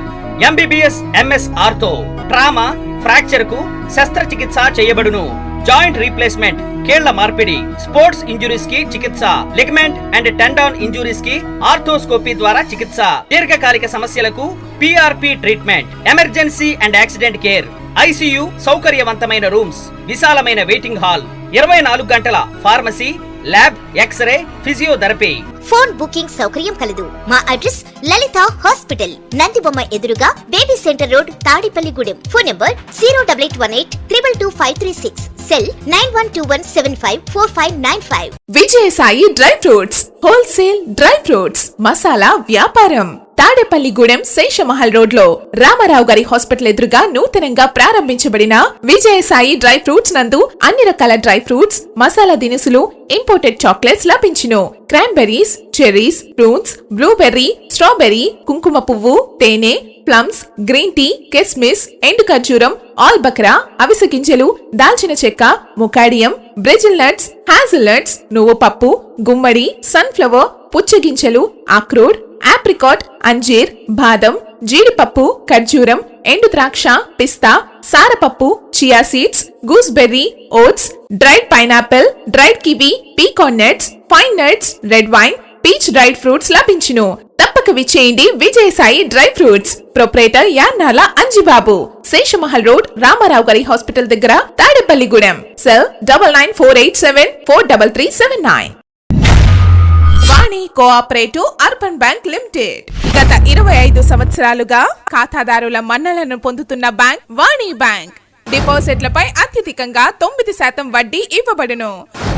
MBBS, MS ortho, trauma, fracture కు శస్త్రచికిత్స చేయబడును. జాయింట్ రీప్లేస్మెంట్, కీళ్ల మార్పిడి, స్పోర్ట్స్ ఇంజురీస్ కి చికిత్స, లిగమెంట్ అండ్ టెండాన్ ఇంజురీస్ కి ఆర్థోస్కోపీ ద్వారా చికిత్స, దీర్ఘకాలిక సమస్యలకు PRP treatment, emergency and accident care, ICU సౌకర్యవంతమైన రూమ్స్, విశాలమైన వెయిటింగ్ హాల్, 24 గంటల pharmacy, lab, x ray, physiotherapy. Phone booking సౌకర్యం కలదు. మా అడ్రస్ లలిత హాస్పిటల్, నందిబొమ్మ ఎదురుగా, baby centre road, Tadepalligudem. Phone number 08818222536. Cell 9121754595. Vijayasai dry fruits, wholesale dry fruits, masala వ్యాపారం. తాడేపల్లిగూడెం శేషమహల్ రోడ్ లో రామారావు గారి హాస్పిటల్ ఎదురుగా నూతనంగా ప్రారంభించబడిన విజయసాయి డ్రై ఫ్రూట్స్ నందు అన్ని రకాల డ్రై ఫ్రూట్స్, మసాలా దినుసులు, ఇంపోర్టెడ్ చాక్లెట్స్ లభించును. Cranberries, cherries, prunes, blueberry, strawberry, కుంకుమ పువ్వు, తేనె, ప్లమ్స్, గ్రీన్ టీ, కిస్మిస్, ఎండు ఖర్జూరం, ఆల్ బక్రా, అవిసె గింజలు, దాల్చిన చెక్క, ముకాడియం, బ్రెజిల్ నట్స్, హ్యాజిల్ నట్స్, నువ్వు పప్పు, గుమ్మడి, సన్ఫ్లవర్, పుచ్చగింజలు, అక్రోడ్, ఆప్రికాట్, అంజీర్, బాదం, జీడిపప్పు, ఖర్జూరం, ఎండు ద్రాక్ష, పిస్తా, సారపప్పు, chia seeds, gooseberry, oats, dried pineapple, dried kiwi, pecan nuts, pine nuts, red wine, peach dried fruits లభించును. తప్పక విచ్చేయండి Vijayasai dry fruits. Proprietor Yannala Anjibabu, Seshamahal road, Ramarao గారి హాస్పిటల్ దగ్గర, Tadepalligudem. Cell 9948743379. Vani cooperative urban bank limited గత 25 సంవత్సరాలుగా ఖాతాదారుల మన్నలను పొందుతున్న బ్యాంక్ వాణి బ్యాంక్. డిపాజిట్లపై అత్యధికంగా 9% వడ్డీ ఇవ్వబడును.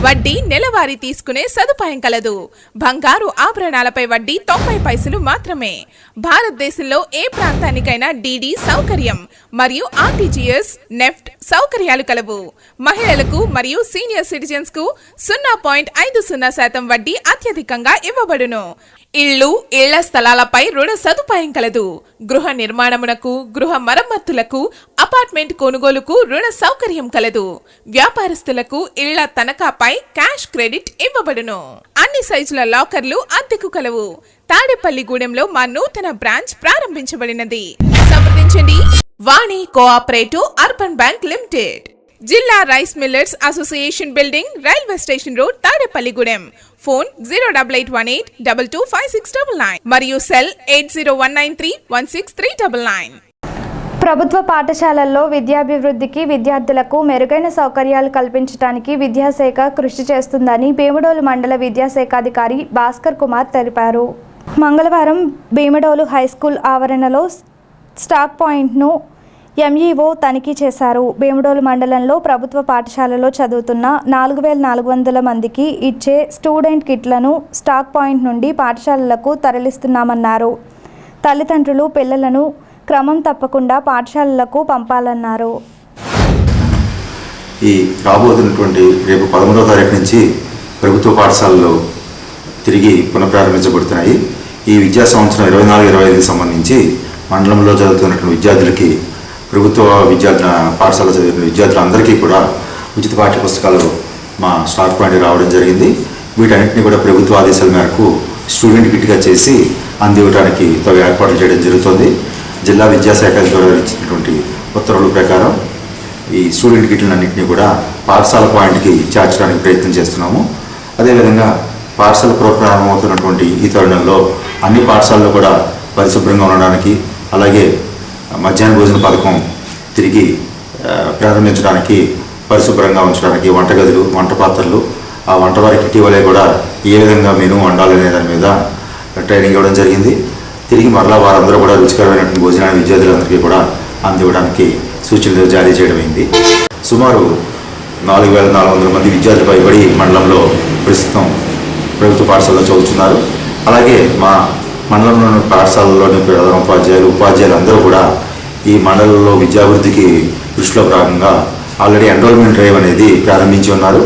వడ్డీ నెలవారీ తీసుకునే సదుపాయం కలదు. బంగారు ఆభరణాలపై వడ్డీ 90 పైసలు మాత్రమే. భారతదేశంలో ఏ ప్రాంతానికైనా డీడీ సౌకర్యం మరియు ఆర్టీజీఎస్, నెఫ్ట్ సౌకర్యాలు కలవు. మహిళలకు మరియు సీనియర్ సిటిజన్స్ కు 0.50% వడ్డీ అత్యధికంగా ఇవ్వబడును. ఇళ్లు, ఇళ్ల స్థలాలపై రుణ సదుపాయం కలదు. గృహ నిర్మాణమునకు, గృహ మరమ్మతులకు, అపార్ట్మెంట్ కొనుగోలుకు రుణ సౌకర్యం కలదు. వ్యాపారస్తులకు ఇళ్ల తనఖాపై క్యాష్ క్రెడిట్ ఇవ్వబడును. అన్ని సైజుల లాకర్లు అద్దెకు కలవు. తాడేపల్లిగూడెంలో మా నూతన బ్రాంచ్ ప్రారంభించబడినది. సంప్రదించండి వాణి కోఆపరేటివ్ అర్బన్ బ్యాంక్ లిమిటెడ్. జిల్లా rice millers association building, railway station road, Tadepalligudem. Phone 08818225699 మరియు సెల్ 8019316399. ప్రభుత్వ పాఠశాలల్లో విద్యాభివృద్ధికి, విద్యార్థులకు మెరుగైన సౌకర్యాలు కల్పించడానికి విద్యాశాఖ కృషి చేస్తుందని భీమడోలు మండల విద్యాశాఖాధికారి భాస్కర్ కుమార్ తెలిపారు. మంగళవారం భీమడోలు హైస్కూల్ ఆవరణలో స్టాక్ పాయింట్ను ఎంఈఓ తనిఖీ చేశారు. భీమడోలు మండలంలో ప్రభుత్వ పాఠశాలలో చదువుతున్న 4400 మందికి ఇచ్చే స్టూడెంట్ కిట్లను స్టాక్ పాయింట్ నుండి పాఠశాలలకు తరలిస్తున్నామన్నారు. తల్లిదండ్రులు పిల్లలను క్రమం తప్పకుండా పాఠశాలలకు పంపాలన్నారు. ఈ రాబోతున్నటువంటి రేపు 11వ తారీఖు నుంచి ప్రభుత్వ పాఠశాలలు తిరిగి పునఃప్రారంభించబడుతున్నాయి. ఈ విద్యా సంవత్సరం 24-25కి సంబంధించి మండలంలో చదువుతున్నటువంటి విద్యార్థులకి, ప్రభుత్వ పాఠశాల చదివిన విద్యార్థులందరికీ కూడా ఉచిత పాఠ్య పుస్తకాలు మా స్టాక్ పాయింట్ రావడం జరిగింది. వీటన్నిటిని కూడా ప్రభుత్వ ఆదేశాల మేరకు స్టూడెంట్ కిట్గా చేసి అందివ్వడానికి తగు ఏర్పాట్లు చేయడం జరుగుతుంది. జిల్లా విద్యాశాఖ ద్వారా ఇచ్చినటువంటి ఉత్తర్వుల ప్రకారం ఈ స్టూడెంట్ కిట్లన్నింటినీ కూడా పాఠశాల పాయింట్కి చేర్చడానికి ప్రయత్నం చేస్తున్నాము. అదేవిధంగా పాఠశాల ప్రారంభమవుతున్నటువంటి ఈ తరుణంలో అన్ని పాఠశాలలో కూడా పరిశుభ్రంగా ఉండడానికి, అలాగే మధ్యాహ్న భోజన పథకం తిరిగి ప్రారంభించడానికి, పరిశుభ్రంగా ఉంచడానికి వంటగదులు, వంట పాత్రలు, ఆ వంట వారికి ఇటీవలే కూడా ఏ విధంగా మెనూ వండాలనే దాని మీద ట్రైనింగ్ ఇవ్వడం జరిగింది. తిరిగి మరలా వారందరూ కూడా రుచికరమైనటువంటి భోజనాన్ని విద్యార్థులందరికీ కూడా అందివ్వడానికి సూచనలు జారీ చేయడమైంది. సుమారు 4400 మంది విద్యార్థులు పైబడి మండలంలో ప్రస్తుతం ప్రభుత్వ పాఠశాలలో చదువుతున్నారు. అలాగే మా మండలంలోని పాఠశాలలోని ప్రధాన ఉపాధ్యాయులు అందరూ కూడా ఈ మండలంలో విద్యాభివృద్ధికి దృష్టిలో భాగంగా ఆల్రెడీ ఎన్రోల్మెంట్ డ్రైవ్ అనేది ప్రారంభించి ఉన్నారు.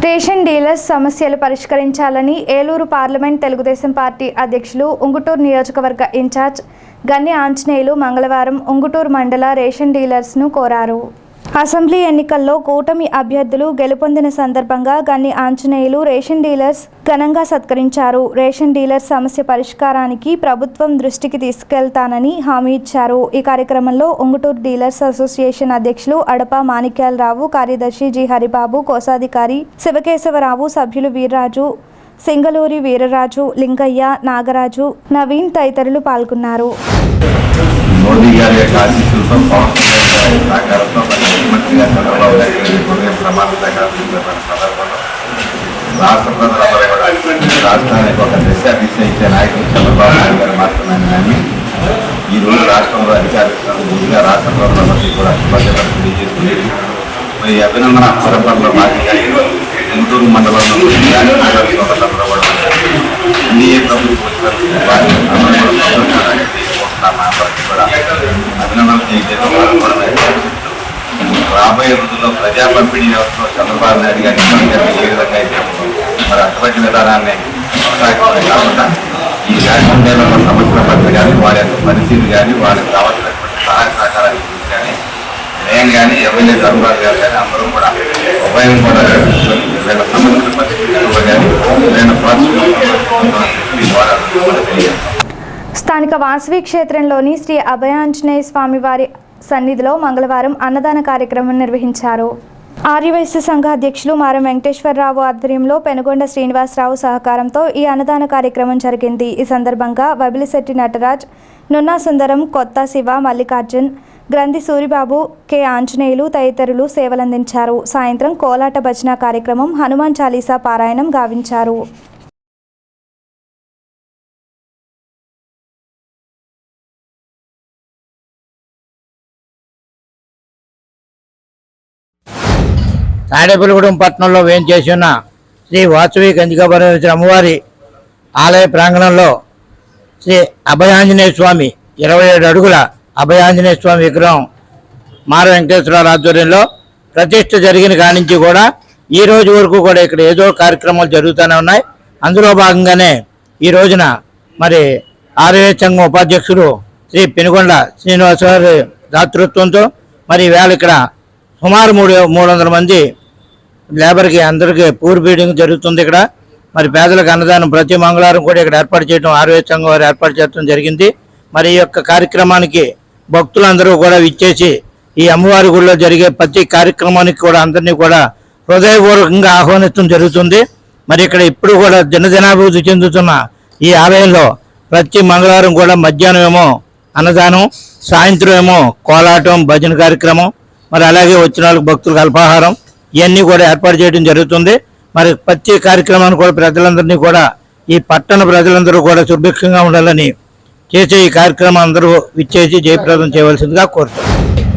రేషన్ డీలర్స్ సమస్యలు పరిష్కరించాలని ఏలూరు పార్లమెంట్ తెలుగుదేశం పార్టీ అధ్యక్షులు, ఉంగుటూరు నియోజకవర్గ ఇన్ఛార్జ్ గన్ని ఆంజనేయులు మంగళవారం ఉంగుటూరు మండల రేషన్ డీలర్స్ను కోరారు. అసెంబ్లీ ఎన్నికల్లో కూటమి అభ్యర్థులు గెలుపొందిన సందర్భంగా గన్ని ఆంజనేయులు రేషన్ డీలర్స్ ఘనంగా సత్కరించారు. రేషన్ డీలర్స్ సమస్య పరిష్కారానికి ప్రభుత్వం దృష్టికి తీసుకెళ్తానని హామీ ఇచ్చారు. ఈ కార్యక్రమంలో ఉంగుటూరు డీలర్స్ అసోసియేషన్ అధ్యక్షులు అడప మాణిక్యాలరావు, కార్యదర్శి జి హరిబాబు, కోశాధికారి శివకేశవరావు, సభ్యులు వీర్రాజు, సింగళూరి వీరరాజు, లింగయ్య, నాగరాజు, నవీన్ తదితరులు పాల్గొన్నారు. మోదీ గారి యొక్క ఆశీస్సులతో, పవన్ కళ్యాణ్ గారి సహకారంతో ముఖ్యమంత్రి గారు చంద్రబాబు నాయుడు గారి ప్రమాణ స్వీకారం సందర్భంలో రాష్ట్ర ప్రజలందరూ కూడా రాష్ట్రానికి ఒక దిశ ఇచ్చే నాయకులు చంద్రబాబు నాయుడు గారు మాత్రమే అని ఈరోజు రాష్ట్రంలో అధికారులు ముందుగా రాష్ట్ర ప్రజలందరికీ కూడా శుభాకాంక్షలు తెలియజేస్తుంది. మరి అభినందన పరంపరలో భాగంగా గుంటూరు మండలంలో ఎన్డీఏ ప్రభుత్వం అభినందనలు తెలియజేయడం. రాబోయే రోజుల్లో ప్రజా పంపిణీ వ్యవస్థలో చంద్రబాబు నాయుడు గారి ఏ విధంగా అయితే మరి అటువంటి విధానాన్ని కొనసాగించడం కాకుండా ఈ రేషన్ డీలర్ల సమస్యల పట్ల కానీ, వారి యొక్క పరిస్థితి కానీ, వారికి కావాల్సినటువంటి సహాయ సహకారాలు కానీ, నేను కానీ ఎమ్మెల్యే ధర్మరాజు గారు కానీ అందరూ కూడా ఉభయం కూడా వీళ్ళ సమస్యల పరిస్థితుల్లో కానీ వీళ్ళ స్థానిక వాసవి క్షేత్రంలోని శ్రీ అభయాంజనేయ స్వామి వారి సన్నిధిలో మంగళవారం అన్నదాన కార్యక్రమం నిర్వహించారు. ఆర్యవైశ్య సంఘ అధ్యక్షులు మారం వెంకటేశ్వరరావు ఆధ్వర్యంలో పెనుగొండ శ్రీనివాసరావు సహకారంతో ఈ అన్నదాన కార్యక్రమం జరిగింది. ఈ సందర్భంగా వబిలిశెట్టి నటరాజ్, నున్నా సుందరం, కొత్త శివ, మల్లికార్జున్, గ్రంథి సూరిబాబు, కె ఆంజనేయులు తదితరులు సేవలందించారు. సాయంత్రం కోలాట భజన కార్యక్రమం, హనుమాన్ చాలీసా పారాయణం గావించారు. తాడేపల్లిగూడెం పట్టణంలో వేంచేసి ఉన్న శ్రీ వాసవి కంచికాపురేశ్వరి అమ్మవారి ఆలయ ప్రాంగణంలో శ్రీ అభయాంజనేయ స్వామి 27 అడుగుల అభయాంజనేయ స్వామి విగ్రహం మార వెంకటేశ్వరరావు ఆధ్వర్యంలో ప్రతిష్ఠ జరిగిన కానించి కూడా ఈ రోజు వరకు కూడా ఇక్కడ ఏదో కార్యక్రమాలు జరుగుతూనే ఉన్నాయి. అందులో భాగంగానే ఈ రోజున మరి ఆర్యవైశ్య సంఘం ఉపాధ్యక్షుడు శ్రీ పెనుగొండ శ్రీనివాస గారి దాతృత్వంతో మరి వేళ ఇక్కడ సుమారు 300 మంది లేబర్కి అందరికీ పూర్ ఫీడింగ్ జరుగుతుంది. ఇక్కడ మరి పేదలకు అన్నదానం ప్రతి మంగళవారం కూడా ఇక్కడ ఏర్పాటు చేయడం ఆర్యవైశ్య సంఘం వారు ఏర్పాటు చేయడం జరిగింది. మరి ఈ యొక్క కార్యక్రమానికి భక్తులందరూ కూడా విచ్చేసి ఈ అమ్మవారి గుడిలో జరిగే ప్రతి కార్యక్రమానికి కూడా అందరినీ కూడా హృదయపూర్వకంగా ఆహ్వానించడం జరుగుతుంది. మరి ఇక్కడ ఇప్పుడు కూడా దినదినాభివృద్ధి చెందుతున్న ఈ ఆలయంలో ప్రతి మంగళవారం కూడా మధ్యాహ్నం ఏమో అన్నదానం, సాయంత్రం ఏమో కోలాటం, భజన కార్యక్రమం, మరి అలాగే వచ్చిన వాళ్ళకి భక్తులకు అల్పాహారం ఇవన్నీ కూడా ఏర్పాటు చేయడం జరుగుతుంది. మరి ప్రతి కార్యక్రమాన్ని కూడా ప్రజలందరినీ కూడా ఈ పట్టణ ప్రజలందరూ కూడా సుభిక్షంగా ఉండాలని చేసే ఈ కార్యక్రమం అందరూ విచ్చేసి జయప్రదం చేయవలసిందిగా కోరుతున్నాం.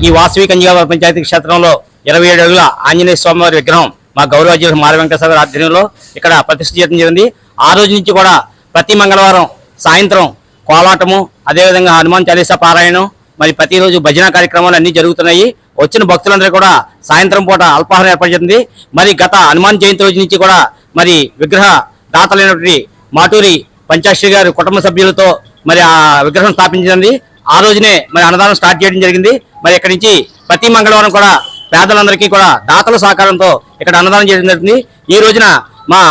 ఈ వాసవి కంచికాపురం పంచాయతీ క్షేత్రంలో 27 అడుగుల ఆంజనేయ స్వామివారి విగ్రహం మా గౌరవాధ్యక్షులు మార వెంకటేశ్వర ఆధ్వర్యంలో ఇక్కడ ప్రతిష్ఠ చేయడం జరిగింది. ఆ రోజు నుంచి కూడా ప్రతి మంగళవారం సాయంత్రం కోలాటము, అదేవిధంగా హనుమాన్ చాలీసా పారాయణం, మరి ప్రతిరోజు భజన కార్యక్రమాలు అన్ని జరుగుతున్నాయి. వచ్చిన భక్తులందరూ కూడా సాయంత్రం పూట అల్పాహారం ఏర్పాటు చేసింది. మరి గత హనుమాన్ జయంతి రోజు నుంచి కూడా మరి విగ్రహ దాతలైనటువంటి మాటూరి పంచాశ్రీ గారి కుటుంబ సభ్యులతో మరి ఆ విగ్రహం స్థాపించింది. ఆ రోజునే మరి అన్నదానం స్టార్ట్ చేయడం జరిగింది. మరి ఇక్కడి నుంచి ప్రతి మంగళవారం కూడా పేదలందరికీ కూడా దాతల సహకారంతో ఇక్కడ అన్నదానం చేయడం జరుగుతుంది. ఈ రోజున మా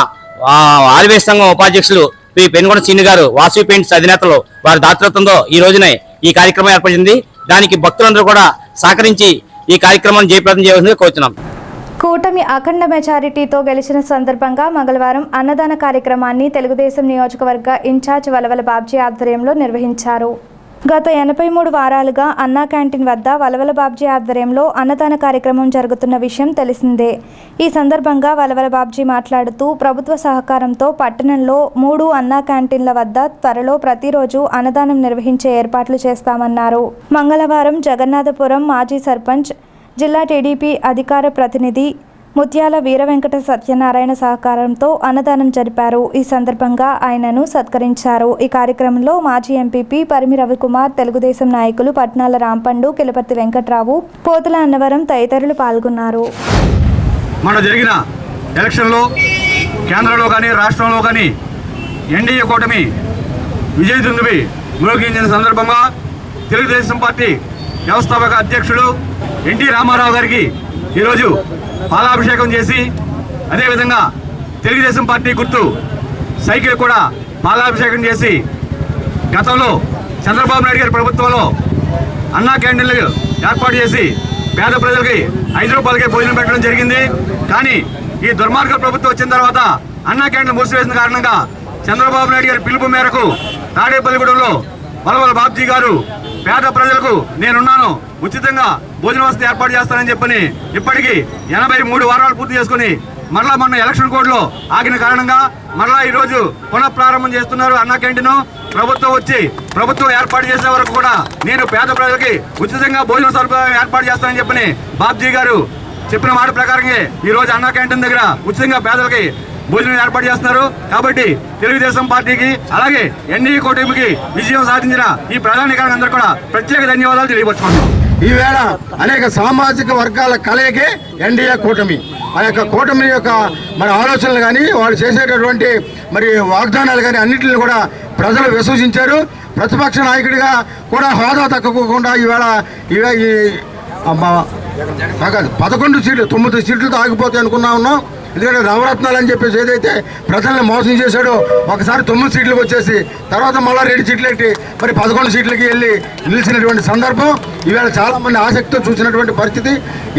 ఆదివేశ సంఘం ఉపాధ్యక్షులు పి పెనుగొండ సీని గారు వాసవి పెయింట్స్ అధినేతలు వారి దాతృత్వంతో ఈ రోజునే ఈ కార్యక్రమం ఏర్పడింది. దానికి భక్తులందరూ కూడా సహకరించి ఈ కార్యక్రమాన్ని జయప్రదం చేయవలసిందిగా కోరుతున్నాం. కూటమి అఖండ మెజారిటీతో గెలిచిన సందర్భంగా మంగళవారం అన్నదాన కార్యక్రమాన్ని తెలుగుదేశం నియోజకవర్గ ఇన్ఛార్జ్ వలవల బాబ్జీ ఆధ్వర్యంలో నిర్వహించారు. గత 83 వారాలుగా అన్నా క్యాంటీన్ వద్ద వలవల బాబ్జీ ఆధ్వర్యంలో అన్నదాన కార్యక్రమం జరుగుతున్న విషయం తెలిసిందే. ఈ సందర్భంగా వలవల బాబ్జీ మాట్లాడుతూ ప్రభుత్వ సహకారంతో పట్టణంలో 3 అన్నా క్యాంటీన్ల వద్ద త్వరలో ప్రతిరోజు అన్నదానం నిర్వహించే ఏర్పాట్లు చేస్తామన్నారు. మంగళవారం జగన్నాథపురం మాజీ సర్పంచ్, జిల్లా టీడీపీ అధికార ప్రతినిధి ముత్యాల వీర వెంకట సత్యనారాయణ సహకారంతో అన్నదానం జరిపారు. ఈ సందర్భంగా ఆయనను సత్కరించారు. ఈ కార్యక్రమంలో మాజీ ఎంపీపీ పరిమి రవికుమార్, తెలుగుదేశం నాయకులు పట్నాల రాంపండు, కిలపర్తి వెంకట్రావు, పోతుల అన్నవరం తదితరులు పాల్గొన్నారు. మన జరిగిన ఎలక్షన్లో కేంద్రంలో కానీ రాష్ట్రంలో కానీ ఎన్డీఏ కూటమి విజయదుందుబి మ్రోగించిన సందర్భంగా తెలుగుదేశం పార్టీ వ్యవస్థాపక అధ్యక్షుడు ఎన్టీ రామారావు గారికి ఈరోజు పాలాభిషేకం చేసి, అదేవిధంగా తెలుగుదేశం పార్టీ గుర్తు సైకిల్ కూడా పాలాభిషేకం చేసి, గతంలో చంద్రబాబు నాయుడు గారి ప్రభుత్వంలో అన్నా క్యాంటీన్లు ఏర్పాటు చేసి పేద ప్రజలకి 5 రూపాయలకే భోజనం పెట్టడం జరిగింది. కానీ ఈ దుర్మార్గ ప్రభుత్వం వచ్చిన తర్వాత అన్నా క్యాంటీన్లు మూసివేసిన కారణంగా చంద్రబాబు నాయుడు గారి పిలుపు మేరకు తాడేపల్లిగూడెంలో వలవల బాబ్జీ గారు పేద ప్రజలకు నేనున్నాను, ఉచితంగా భోజన వసతి ఏర్పాటు చేస్తానని చెప్పని ఇప్పటికీ 83 వారాలు పూర్తి చేసుకుని మరలా మొన్న ఎలక్షన్ కోడ్లో ఆగిన కారణంగా మరలా ఈరోజు పునఃప్రారంభం చేస్తున్నారు అన్నా క్యాంటీన్. ప్రభుత్వం వచ్చి ప్రభుత్వం ఏర్పాటు చేసే వరకు కూడా నేను పేద ప్రజలకి ఉచితంగా భోజన సదుపాయం ఏర్పాటు చేస్తానని చెప్పని బాబ్జీ గారు చెప్పిన మాట ప్రకారంగా ఈరోజు అన్నా క్యాంటీన్ దగ్గర ఉచితంగా పేదలకి భోజనం ఏర్పాటు చేస్తున్నారు. కాబట్టి తెలుగుదేశం పార్టీకి అలాగే ఎన్డీఏ కూటమికి విజయం సాధించిన ఈ ప్రధానికానికి అందరూ కూడా ప్రత్యేక ధన్యవాదాలు తెలియపరుచుకుంటున్నాం. ఈవేళ అనేక సామాజిక వర్గాల కలయికే ఎన్డీఏ కూటమి. ఆ యొక్క కూటమి యొక్క మరి ఆలోచనలు కానీ వాళ్ళు చేసేటటువంటి మరి వాగ్దానాలు కానీ అన్నింటిని కూడా ప్రజలు విశ్వసించారు. ప్రతిపక్ష నాయకుడిగా కూడా హోదా తగ్గకుండా ఈవేళ ఈ 11 సీట్లు 9 సీట్లతో ఆగిపోతాయి అనుకున్నా ఉన్నాం. ఎందుకంటే నవరత్నాలు అని చెప్పేసి ఏదైతే ప్రజల్ని మోసం చేశాడో ఒకసారి 9 సీట్లకు వచ్చేసి తర్వాత మళ్ళీ 2 సీట్లు ఎట్టి మరి 11 సీట్లకి వెళ్ళి నిలిచినటువంటి సందర్భం ఈవేళ చాలామంది ఆసక్తితో చూసినటువంటి పరిస్థితి.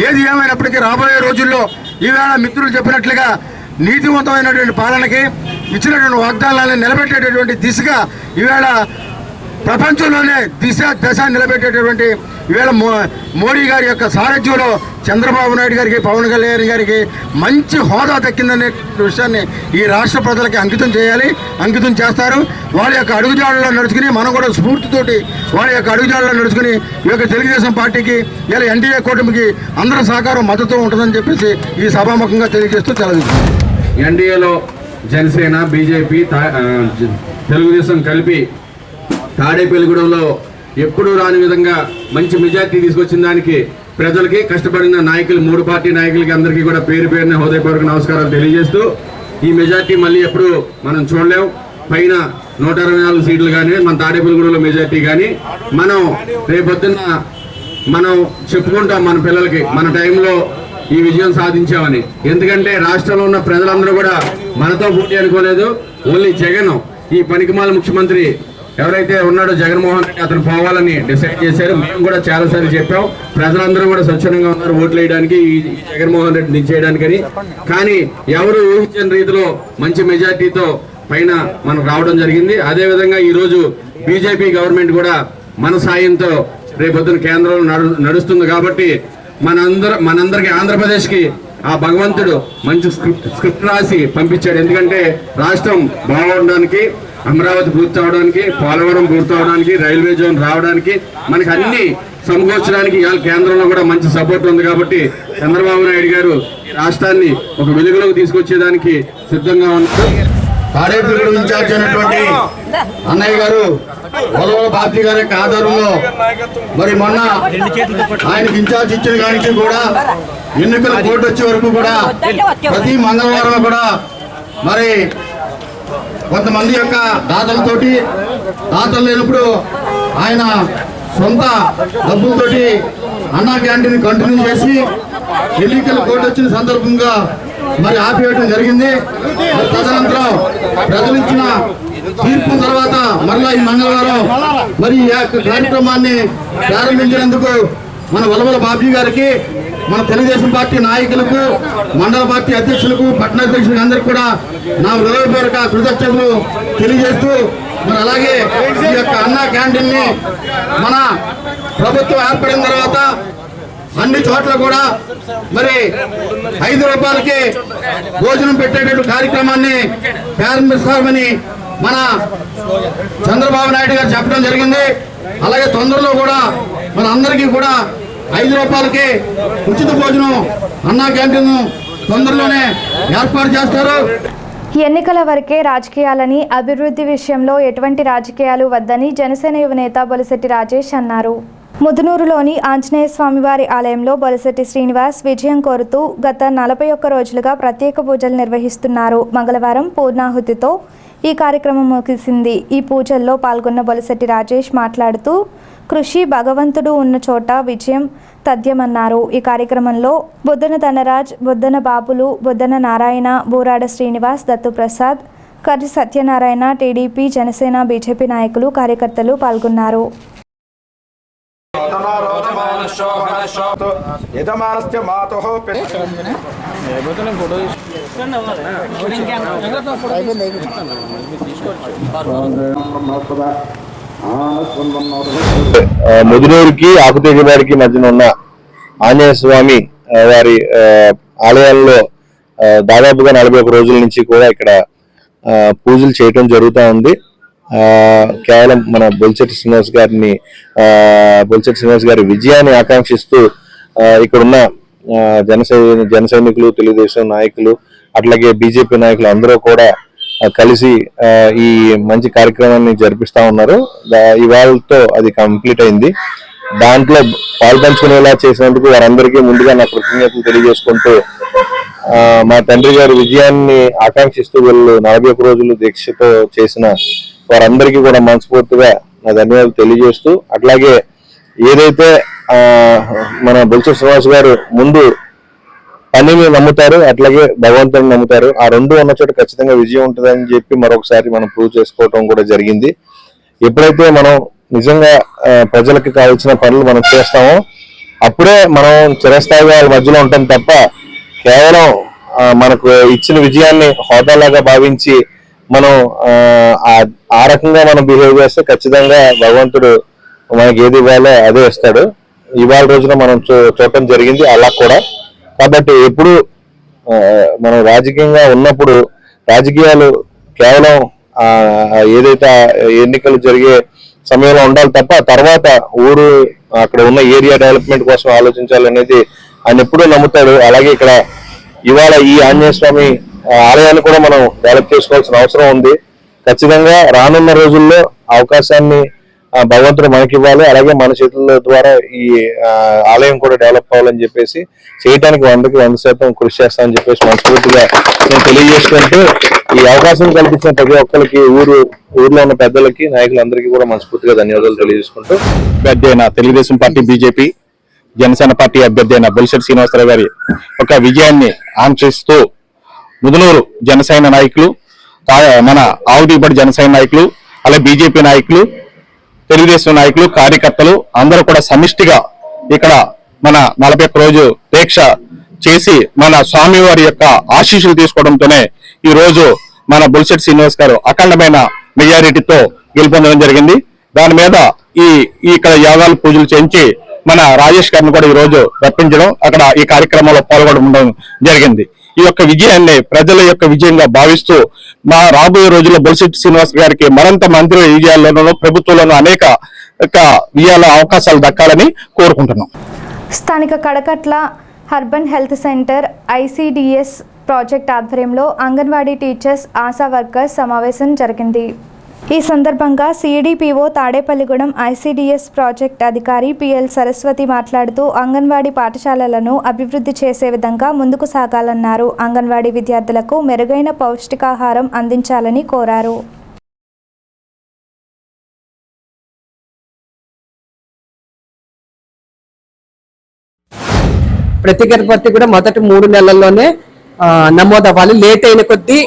ఏది ఏమైనప్పటికీ రాబోయే రోజుల్లో ఈవేళ మిత్రులు చెప్పినట్లుగా నీతివంతమైనటువంటి పాలనకి ఇచ్చినటువంటి వాగ్దానాలను నిలబెట్టేటటువంటి దిశగా ఈవేళ ప్రపంచంలోనే దశ నిలబెట్టేటటువంటి ఈవేళ మోడీ గారి యొక్క సారథ్యంలో చంద్రబాబు నాయుడు గారికి, పవన్ కళ్యాణ్ గారికి మంచి హోదా దక్కిందనే విషయాన్ని ఈ రాష్ట్ర ప్రజలకి అంకితం చేస్తారు. వాళ్ళ యొక్క అడుగుజాడల్లో నడుచుకుని మనం కూడా స్ఫూర్తితోటి వాళ్ళ యొక్క అడుగుజాడల్లో నడుచుకుని ఈ యొక్క తెలుగుదేశం పార్టీకి ఇలా ఎన్డీఏ కూటమికి అందరి సహకారం మద్దతు ఉంటుందని చెప్పేసి ఈ సభాముఖంగా తెలియజేస్తూ తెలియజేస్తుంది. ఎన్డీఏలో జనసేన, బీజేపీ, తెలుగుదేశం కలిపి తాడేపల్లిగూడెంలో ఎప్పుడూ రాని విధంగా మంచి మెజార్టీ తీసుకొచ్చిన దానికి ప్రజలకి కష్టపడిన నాయకులు 3 పార్టీ నాయకులకి అందరికీ కూడా పేరు పేరున హృదయపూర్వక నమస్కారాలు తెలియజేస్తూ, ఈ మెజార్టీ మళ్ళీ ఎప్పుడు మనం చూడలేం. పైన 124 సీట్లు కానీ మన తాడేపల్లిగూడెంలో మెజార్టీ కానీ మనం రేపొద్దున్న మనం చెప్పుకుంటాం మన పిల్లలకి మన టైంలో ఈ విజయం సాధించామని. ఎందుకంటే రాష్ట్రంలో ఉన్న ప్రజలందరూ కూడా మనతో పోటీ అనుకోలేదు. ఓన్లీ జగన్, ఈ పనికిమాల ముఖ్యమంత్రి ఎవరైతే ఉన్నాడో జగన్మోహన్ రెడ్డి, అతను పోవాలని డిసైడ్ చేశారు. మేము కూడా చాలాసార్లు చెప్పాం, ప్రజలందరూ కూడా స్వచ్ఛందంగా ఉన్నారు ఓట్లు వేయడానికి, ఈ జగన్మోహన్ రెడ్డి దించేయడానికని. కానీ ఎవరు ఊహించని రీతిలో మంచి మెజార్టీతో పైన మనకు రావడం జరిగింది. అదేవిధంగా ఈరోజు బీజేపీ గవర్నమెంట్ కూడా మన సాయంతో రేపొద్దున కేంద్రంలో నడుస్తుంది. కాబట్టి మనందరికి ఆంధ్రప్రదేశ్కి ఆ భగవంతుడు మంచి స్క్రిప్ట్ రాసి పంపించాడు. ఎందుకంటే రాష్ట్రం బాగుండడానికి, అమరావతి పూర్తి అవడానికి, పోలవరం పూర్తి అవడానికి, రైల్వే జోన్ రావడానికి, మనకి అన్ని సమకూర్చడానికి ఇవాళ కేంద్రంలో కూడా మంచి సపోర్ట్ ఉంది. కాబట్టి చంద్రబాబు నాయుడు గారు ఈ రాష్ట్రాన్ని ఒక వెలుగులోకి తీసుకొచ్చేదానికి సిద్ధంగా ఉన్నారు. తాడేపల్లిగూడెం ఇన్ఛార్జ్ అయినటువంటి అన్నయ్య గారు వలవల బాబ్జీ గారి యొక్క ఆధారంలో మరి మొన్న ఆయనకి ఇన్ఛార్జ్ ఇచ్చిన దానికి కూడా ఎన్నికల కోర్టు వచ్చే వరకు కూడా ప్రతి మంగళవారం కూడా మరి కొంతమంది యొక్క దాతలు లేనప్పుడు ఆయన సొంత డబ్బులతోటి అన్నా క్యాంటీన్ కంటిన్యూ చేసి ఎన్నికల కోడ్ వచ్చిన సందర్భంగా మరి ఆపివేయడం జరిగింది. తదనంతరం ప్రజలు ఇచ్చిన తీర్పు తర్వాత మరలా ఈ మంగళవారం మరి ఈ కార్యక్రమాన్ని ప్రారంభించినందుకు మన వలవల బాబీ గారికి, మన తెలుగుదేశం పార్టీ నాయకులకు, మండల పార్టీ అధ్యక్షులకు, పట్టణాధ్యక్షులకు అందరికీ కూడా నా హృదయపూర్వక కృతజ్ఞతలు తెలియజేస్తూ, మరి అలాగే ఈ యొక్క అన్నా క్యాంటీన్ ని మన ప్రభుత్వం ఏర్పడిన తర్వాత అన్ని చోట్ల కూడా మరి 5 రూపాయలకి భోజనం పెట్టేటటువంటి కార్యక్రమాన్ని ప్రారంభిస్తామని మన చంద్రబాబు నాయుడు గారు చెప్పడం జరిగింది. అలాగే తొందరలో కూడా మన అందరికీ కూడా 5 రూపాయలకి ఉచిత భోజనం అన్నా క్యాంటీన్ తొందరలోనే ఏర్పాటు చేస్తారు. ఎన్నికల వరకే రాజకీయాలని, అభివృద్ధి విషయంలో ఎటువంటి రాజకీయాలు వద్దని జనసేన యువనేత బొలిశెట్టి రాజేష్ అన్నారు. ముదునూరులోని ఆంజనేయ స్వామివారి ఆలయంలో బొలిశెట్టి శ్రీనివాస్ విజయం కోరుతూ గత 41 రోజులుగా ప్రత్యేక పూజలు నిర్వహిస్తున్నారు. మంగళవారం పూర్ణాహుతితో ఈ కార్యక్రమం ముగిసింది. ఈ పూజల్లో పాల్గొన్న బొలిశెట్టి రాజేష్ మాట్లాడుతూ కృషి భగవంతుడు ఉన్న చోట విజయం తథ్యమన్నారు. ఈ కార్యక్రమంలో బుద్దన ధనరాజ్, బుద్దన బాబులు, బుద్దన నారాయణ, బూరాడ శ్రీనివాస్, దత్తుప్రసాద్, కర్రి సత్యనారాయణ, టీడీపీ, జనసేన, బీజేపీ నాయకులు, కార్యకర్తలు పాల్గొన్నారు. ముదునూరుకి ఆకుతేజవాడికి మధ్యన ఉన్న ఆంజనేయ స్వామి వారి ఆలయాల్లో దాదాపుగా 41 రోజుల నుంచి కూడా ఇక్కడ పూజలు చేయటం జరుగుతూ ఉంది. కేవలం మన బొలిశెట్టి శ్రీనివాస్ గారి విజయాన్ని ఆకాంక్షిస్తూ ఇక్కడున్న జన సైనికులు, తెలుగుదేశం నాయకులు, అట్లాగే బీజేపీ నాయకులు అందరూ కూడా కలిసి ఈ మంచి కార్యక్రమాన్ని జరిపిస్తా ఉన్నారు. ఇవాళతో అది కంప్లీట్ అయింది. దాంట్లో పాల్పంచుకునేలా చేసినందుకు వారందరికీ ముందుగా నా కృతజ్ఞతలు తెలియజేసుకుంటూ, మా తండ్రి గారి విజయాన్ని ఆకాంక్షిస్తూ వీళ్ళు 41 రోజులు దీక్షతో చేసిన వారందరికీ కూడా మనస్ఫూర్తిగా నా ధన్యవాదాలు తెలియజేస్తూ, అట్లాగే ఏదైతే మన బొలిశెట్టి శ్రీనివాస్ గారు ముందు పనిని నమ్ముతారు, అట్లాగే భగవంతుని నమ్ముతారు. ఆ రెండు ఉన్న చోట ఖచ్చితంగా విజయం ఉంటుందని చెప్పి మరొకసారి మనం ప్రూవ్ చేసుకోవటం కూడా జరిగింది. ఎప్పుడైతే మనం నిజంగా ప్రజలకు కావాల్సిన పనులు మనం చేస్తామో అప్పుడే మనం చిరస్థాయిగా వాళ్ళ మధ్యలో ఉంటాం తప్ప కేవలం మనకు ఇచ్చిన విజయాన్ని హోదాలాగా భావించి మనం ఆ రకంగా మనం బిహేవ్ చేస్తే ఖచ్చితంగా భగవంతుడు మనకి ఏది ఇవ్వాలో అదే ఇస్తాడు. ఇవాళ రోజున మనం చూడటం జరిగింది అలా కూడా. కాబట్టి ఎప్పుడు మనం రాజకీయంగా ఉన్నప్పుడు రాజకీయాలు కేవలం ఏదైతే ఎన్నికలు జరిగే సమయంలో ఉండాలి తప్ప తర్వాత ఊరు అక్కడ ఉన్న ఏరియా డెవలప్మెంట్ కోసం ఆలోచించాలనేది ఆయన ఎప్పుడూ నమ్ముతాడు. అలాగే ఇక్కడ ఇవాళ ఈ ఆంజనేయ స్వామి ఆలయాన్ని కూడా మనం డెవలప్ చేసుకోవాల్సిన అవసరం ఉంది. ఖచ్చితంగా రానున్న రోజుల్లో అవకాశాన్ని భగవంతుడు మనకి ఇవ్వాలి. అలాగే మన చేతుల ద్వారా ఈ ఆలయం కూడా డెవలప్ అవ్వాలని చెప్పేసి చేయడానికి 100% కృషి చేస్తామని చెప్పేసి మనస్ఫూర్తిగా నేను తెలియజేసుకుంటూ, ఈ అవకాశం కల్పించిన ప్రతి ఒక్కరికి ఊర్లో ఉన్న పెద్దలకి, నాయకులందరికీ కూడా మనస్ఫూర్తిగా ధన్యవాదాలు తెలియజేసుకుంటూ, అభ్యర్థి అయిన Telugu Desam party, BJP, Janasena party అభ్యర్థి అయిన బొలిశెట్టి శ్రీనివాసరావు గారి ఒక విజయాన్ని ఆంక్షిస్తూ ముదునూరు జనసేన నాయకులు, మన ఆవుదీపడి జనసేన నాయకులు, అలాగే బీజేపీ నాయకులు, తెలుగుదేశం నాయకులు, కార్యకర్తలు అందరూ కూడా సమిష్టిగా ఇక్కడ మన 41 రోజు దీక్ష చేసి మన స్వామివారి యొక్క ఆశీస్సులు తీసుకోవడంతోనే ఈ రోజు మన బొలిశెట్టి శ్రీనివాస్ గారు అఖండమైన మెజారిటీతో గెలుపొందడం జరిగింది. దాని మీద ఇక్కడ యాగాలు పూజలు చేయించి మన రాజేష్ గారిని కూడా ఈ రోజు రప్పించడం, అక్కడ ఈ కార్యక్రమంలో పాల్గొనడం జరిగింది. ఈ యొక్క విజయాన్ని ప్రజల యొక్క విజయంగా భావిస్తూ మా రాబోయే రోజుల్లో బొలిశెట్టి శ్రీనివాస్ గారికి మరింత మంత్రి విజయాల్లోనూ ప్రభుత్వంలోనూ అనేక విజయాల అవకాశాలు దక్కాలని కోరుకుంటున్నాం. స్థానిక Kadakatla urban health centre ICDS project ఆధ్వర్యంలో అంగన్వాడీ టీచర్స్, ఆశా వర్కర్స్ సమావేశం జరిగింది. ఈ సందర్భంగా సిడిపిఓ తాడేపల్లిగూడెం ఐసిడిఎస్ ప్రాజెక్ట్ అధికారి పిఎల్ సరస్వతి మాట్లాడుతూ అంగన్వాడీ పాఠశాలలను అభివృద్ధి చేసే విధంగా ముందుకు సాగాలన్నారు. అంగన్వాడీ విద్యార్థులకు మెరుగైన పౌష్టికాహారం అందించాలని కోరారు. ప్రతి గర్భవతి కూడా మొదటి 3 నెలల్లోనే నమోదు అవ్వాలి. లేట్ అయిన కొద్దీ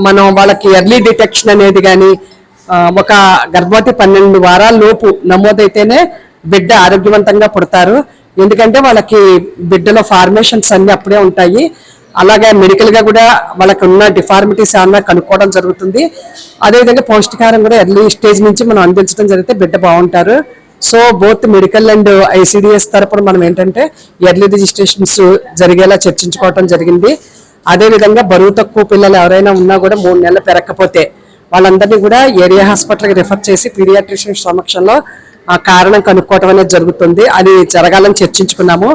మనం వాళ్ళకి ఎర్లీ డిటెక్షన్ అనేది కానీ ఒక గర్భవతి 12 వారాల లోపు నమోదైతేనే బిడ్డ ఆరోగ్యవంతంగా పుడతారు. ఎందుకంటే వాళ్ళకి బిడ్డలో ఫార్మేషన్స్ అన్ని అప్పుడే ఉంటాయి. అలాగే మెడికల్గా కూడా వాళ్ళకి ఉన్న డిఫార్మిటీస్ ఏమన్నా కనుక్కోవడం జరుగుతుంది. అదేవిధంగా పౌష్టికారం కూడా ఎర్లీ స్టేజ్ నుంచి మనం అందించడం జరిగితే బిడ్డ బాగుంటారు. So both medical and ICDS తరపున మనం ఏంటంటే ఎర్లీ రిజిస్ట్రేషన్స్ జరిగేలా చర్చించుకోవడం జరిగింది. అదేవిధంగా బరువు తక్కువ పిల్లలు ఎవరైనా ఉన్నా కూడా 3 నెలలు పెరగకపోతే వాళ్ళందరినీ కూడా ఏరియా హాస్పిటల్కి రిఫర్ చేసి పీడియాట్రిషియన్ సమక్షంలో ఆ కారణం కనుక్కోవడం అనేది జరుగుతుంది. అది జరగాలని చర్చించుకున్నాము.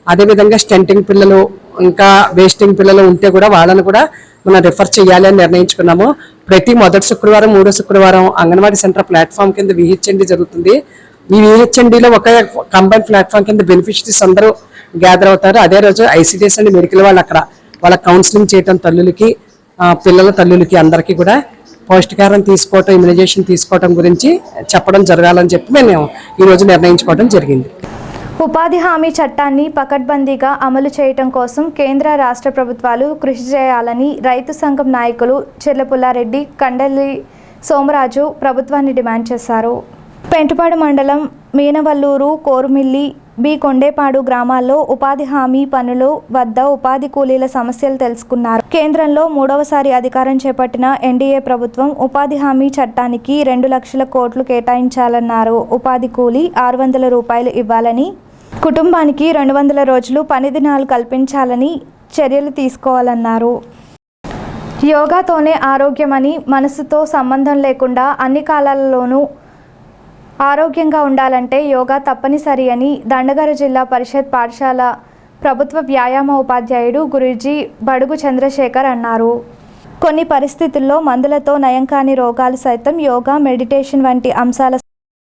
అదేవిధంగా స్టెంటింగ్ పిల్లలు ఇంకా వేస్టింగ్ పిల్లలు ఉంటే కూడా వాళ్ళని కూడా మనం రిఫర్ చేయాలి అని నిర్ణయించుకున్నాము. ప్రతి మొదటి శుక్రవారం 3వ శుక్రవారం అంగన్వాడీ సెంటర్ ప్లాట్ఫామ్ కింద విహెచ్ఎండి జరుగుతుంది. ఈ విహెచ్ఎండిలో ఒక కంబైన్ ప్లాట్ఫామ్ కింద బెనిఫిషరీస్ అందరూ గ్యాదర్ అవుతారు. అదే రోజు ఐసిడిఎస్ అండ్ మెడికల్ వాళ్ళు అక్కడ వాళ్ళ కౌన్సిలింగ్ చేయటం తల్లులకి పిల్లల తల్లులకి అందరికీ కూడా పౌష్టికారం తీసుకోవటం ఇమ్యునైజేషన్ తీసుకోవటం గురించి చెప్పడం జరగాలని చెప్పి మేము ఈరోజు నిర్ణయించుకోవడం జరిగింది. ఉపాధి హామీ చట్టాన్ని పకడ్బందీగా అమలు చేయటం కోసం కేంద్ర రాష్ట్ర ప్రభుత్వాలు కృషి చేయాలని రైతు సంఘం నాయకులు చెర్లపుల్లారెడ్డి, కండలి సోమరాజు ప్రభుత్వాన్ని డిమాండ్ చేశారు. పెంటపాడు మండలం మీనవల్లూరు, కోరుమిల్లి, బి కొండేపాడు గ్రామాల్లో ఉపాధి హామీ పనులు వద్ద ఉపాధి కూలీల సమస్యలు తెలుసుకున్నారు. కేంద్రంలో 3వసారి అధికారం చేపట్టిన ఎన్డీఏ ప్రభుత్వం ఉపాధి హామీ చట్టానికి 2 లక్షల కోట్లు కేటాయించాలన్నారు. ఉపాధి కూలీ 600 రూపాయలు ఇవ్వాలని, కుటుంబానికి 200 రోజులు పని దినాలు కల్పించాలని చర్యలు తీసుకోవాలన్నారు. యోగాతోనే ఆరోగ్యమని, మనసుతో సంబంధం లేకుండా అన్ని కాలాలలోనూ ఆరోగ్యంగా ఉండాలంటే యోగా తప్పనిసరి అని దండగర జిల్లా పరిషత్ పాఠశాల ప్రభుత్వ వ్యాయామ ఉపాధ్యాయుడు గురూజీ బడుగు చంద్రశేఖర్ అన్నారు. కొన్ని పరిస్థితుల్లో మందులతో నయం కాని రోగాలు సైతం యోగా, మెడిటేషన్ వంటి అంశాల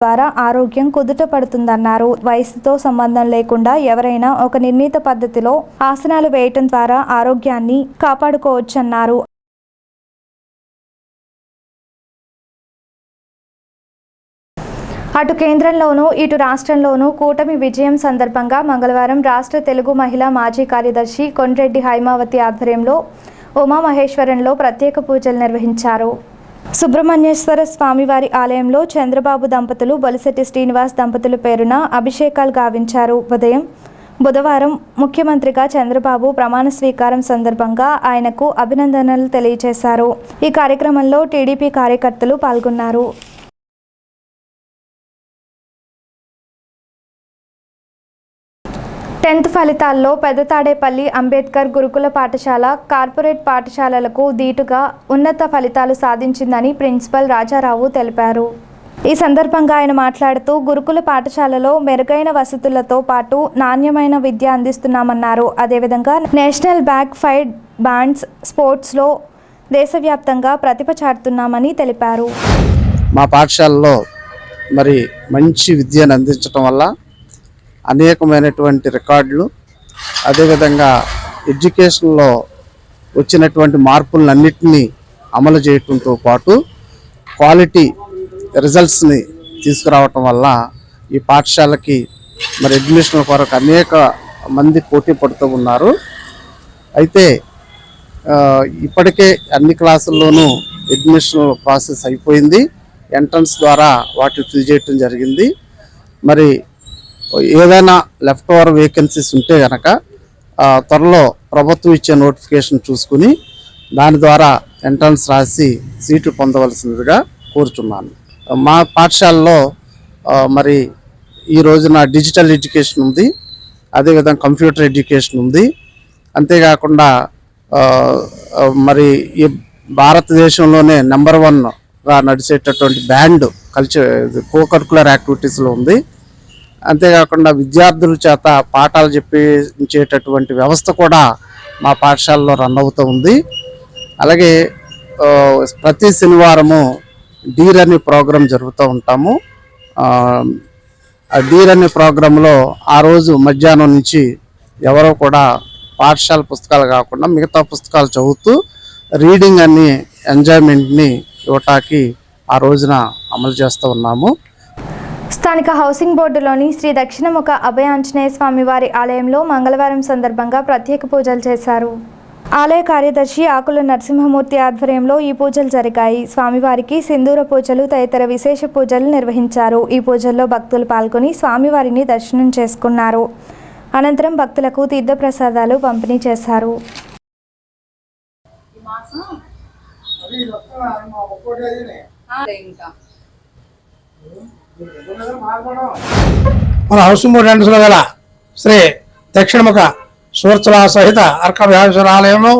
ద్వారా ఆరోగ్యం కుదుట పడుతుందన్నారు. వయసుతో సంబంధం లేకుండా ఎవరైనా ఒక నిర్ణీత పద్ధతిలో ఆసనాలు వేయటం ద్వారా ఆరోగ్యాన్ని కాపాడుకోవచ్చన్నారు. అటు కేంద్రంలోనూ ఇటు రాష్ట్రంలోనూ కూటమి విజయం సందర్భంగా మంగళవారం రాష్ట్ర తెలుగు మహిళా మాజీ కార్యదర్శి కొండ్రెడ్డి హైమావతి ఆధ్వర్యంలో ఉమామహేశ్వరంలో ప్రత్యేక పూజలు నిర్వహించారు. సుబ్రహ్మణ్యేశ్వర స్వామివారి ఆలయంలో చంద్రబాబు దంపతులు, బొలిశెట్టి శ్రీనివాస్ దంపతుల పేరున అభిషేకాలు గావించారు. బుధవారం ముఖ్యమంత్రిగా చంద్రబాబు ప్రమాణ స్వీకారం సందర్భంగా ఆయనకు అభినందనలు తెలియజేశారు. ఈ కార్యక్రమంలో టీడీపీ కార్యకర్తలు పాల్గొన్నారు. 10th ఫలితాల్లో పెదతాడేపల్లి అంబేద్కర్ గురుకుల పాఠశాల కార్పొరేట్ పాఠశాలలకు దీటుగా ఉన్నత ఫలితాలు సాధించిందని ప్రిన్సిపల్ రాజారావు తెలిపారు. ఈ సందర్భంగా ఆయన మాట్లాడుతూ గురుకుల పాఠశాలలో మెరుగైన వసతులతో పాటు నాణ్యమైన విద్య అందిస్తున్నామన్నారు. అదేవిధంగా నేషనల్ బ్యాక్ ఫైడ్ బ్యాండ్స్ స్పోర్ట్స్లో దేశవ్యాప్తంగా ప్రతిభ చాటుతున్నామని తెలిపారు. మా పాఠశాలలో మరి మంచి విద్యను అందించడం వల్ల అనేకమైనటువంటి రికార్డులు, అదేవిధంగా ఎడ్యుకేషన్లో వచ్చినటువంటి మార్పులన్నింటినీ అమలు చేయడంతో పాటు క్వాలిటీ రిజల్ట్స్ని తీసుకురావటం వల్ల ఈ పాఠశాలకి మరి అడ్మిషన్ కొరకు అనేక మంది పోటీ పడుతూ ఉన్నారు. అయితే ఇప్పటికే అన్ని క్లాసుల్లోనూ అడ్మిషన్ ప్రాసెస్ అయిపోయింది. ఎంట్రన్స్ ద్వారా వాటిని ఫిల్ చేయటం జరిగింది. మరి ఏదైనా లెఫ్ట్ ఓవర్ వేకెన్సీస్ ఉంటే కనుక త్వరలో ప్రభుత్వం ఇచ్చే నోటిఫికేషన్ చూసుకుని దాని ద్వారా ఎంట్రన్స్ రాసి సీట్లు పొందవలసిందిగా కోరుచున్నాను. మా పాఠశాలలో మరి ఈ రోజున డిజిటల్ ఎడ్యుకేషన్ ఉంది, అదేవిధంగా కంప్యూటర్ ఎడ్యుకేషన్ ఉంది. అంతేకాకుండా మరి ఈ భారతదేశంలోనే నెంబర్ 1గా నడిచేటటువంటి బ్యాండ్ కో-కరికులర్ యాక్టివిటీస్లో ఉంది. అంతేకాకుండా విద్యార్థుల చేత పాఠాలు చెప్పించేటటువంటి వ్యవస్థ కూడా మా పాఠశాలలో రన్ అవుతూ ఉంది. అలాగే ప్రతి శనివారము డీర్ అనే ప్రోగ్రాం జరుగుతూ ఉంటాము. ఆ డీర్ అనే ప్రోగ్రాంలో ఆ రోజు మధ్యాహ్నం నుంచి ఎవరో కూడా పాఠశాల పుస్తకాలు కాకుండా మిగతా పుస్తకాలు చదువుతూ రీడింగ్ అనే ఎంజాయ్మెంట్ని ఇవ్వటానికి ఆ రోజున అమలు చేస్తూ ఉన్నాము. స్థానిక హౌసింగ్ బోర్డులోని శ్రీ దక్షిణముఖ అభయ ఆంజనేయ స్వామి వారి ఆలయంలో మంగళవారం సందర్భంగా ప్రత్యేక పూజలు చేశారు. ఆలయ కార్యదర్శి ఆకుల నరసింహమూర్తి ఆధ్వర్యంలో ఈ పూజలు జరిగాయి. స్వామివారికి సింధూర పూజలు తదితర విశేష పూజలు నిర్వహించారు. ఈ పూజల్లో భక్తులు పాల్గొని స్వామివారిని దర్శనం చేసుకున్నారు. అనంతరం భక్తులకు తీర్థప్రసాదాలు పంపిణీ చేశారు. మన హౌసింగ్ బోర్డు ఎంట్రన్స్లో గల శ్రీ దక్షిణముఖ సూర్చల సహిత అర్క విహారేశ్వర ఆలయంలో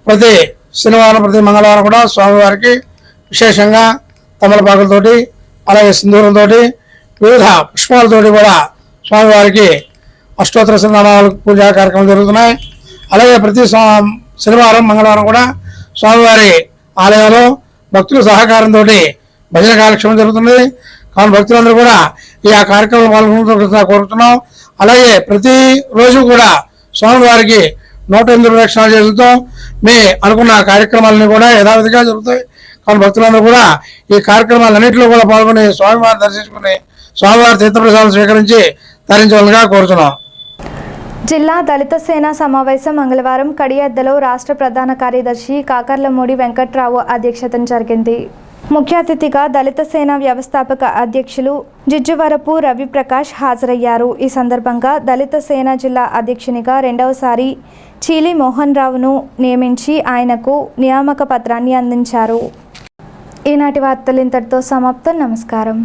ప్రతి శనివారం ప్రతి మంగళవారం కూడా స్వామివారికి విశేషంగా తమలపాకులతోటి అలాగే సింధూరంతో వివిధ పుష్పాలతోటి కూడా స్వామివారికి అష్టోత్తర శతనామాల పూజా కార్యక్రమాలు జరుగుతున్నాయి. అలాగే ప్రతి శనివారం మంగళవారం కూడా స్వామివారి ఆలయంలో భక్తుల సహకారంతో భజన కార్యక్రమం జరుగుతుంది. కావున భక్తులందరూ కూడా ఈ ఆ కార్యక్రమంలో పాల్గొనడం కోరుతున్నాం. అలాగే ప్రతిరోజు కూడా స్వామివారికి 108 ప్రదక్షిణాలు చేస్తూ మీ అనుకున్న కార్యక్రమాలన్నీ కూడా యథావిధిగా జరుగుతాయి. కావున భక్తులందరూ కూడా ఈ కార్యక్రమాలన్నింటిలో కూడా పాల్గొని స్వామివారిని దర్శించుకుని స్వామివారి తీర్థప్రసాదం స్వీకరించి తరించవలసిగా కోరుతున్నాం. జిల్లా దళిత సేన సమావేశం మంగళవారం కడియద్దలో రాష్ట్ర ప్రధాన కార్యదర్శి కాకర్లమూడి వెంకట్రావు అధ్యక్షతన జరిగింది. ముఖ్య అతిథిగా దళిత సేన వ్యవస్థాపక అధ్యక్షులు జిజ్జువరపు రవిప్రకాష్ హాజరయ్యారు. ఈ సందర్భంగా దళిత సేన జిల్లా అధ్యక్షునిగా రెండవసారి చీలి మోహన్ రావును నియమించి ఆయనకు నియామక పత్రాన్ని అందించారు. ఈనాటి వార్తలు ఇంతటితో సమాప్తం. నమస్కారం.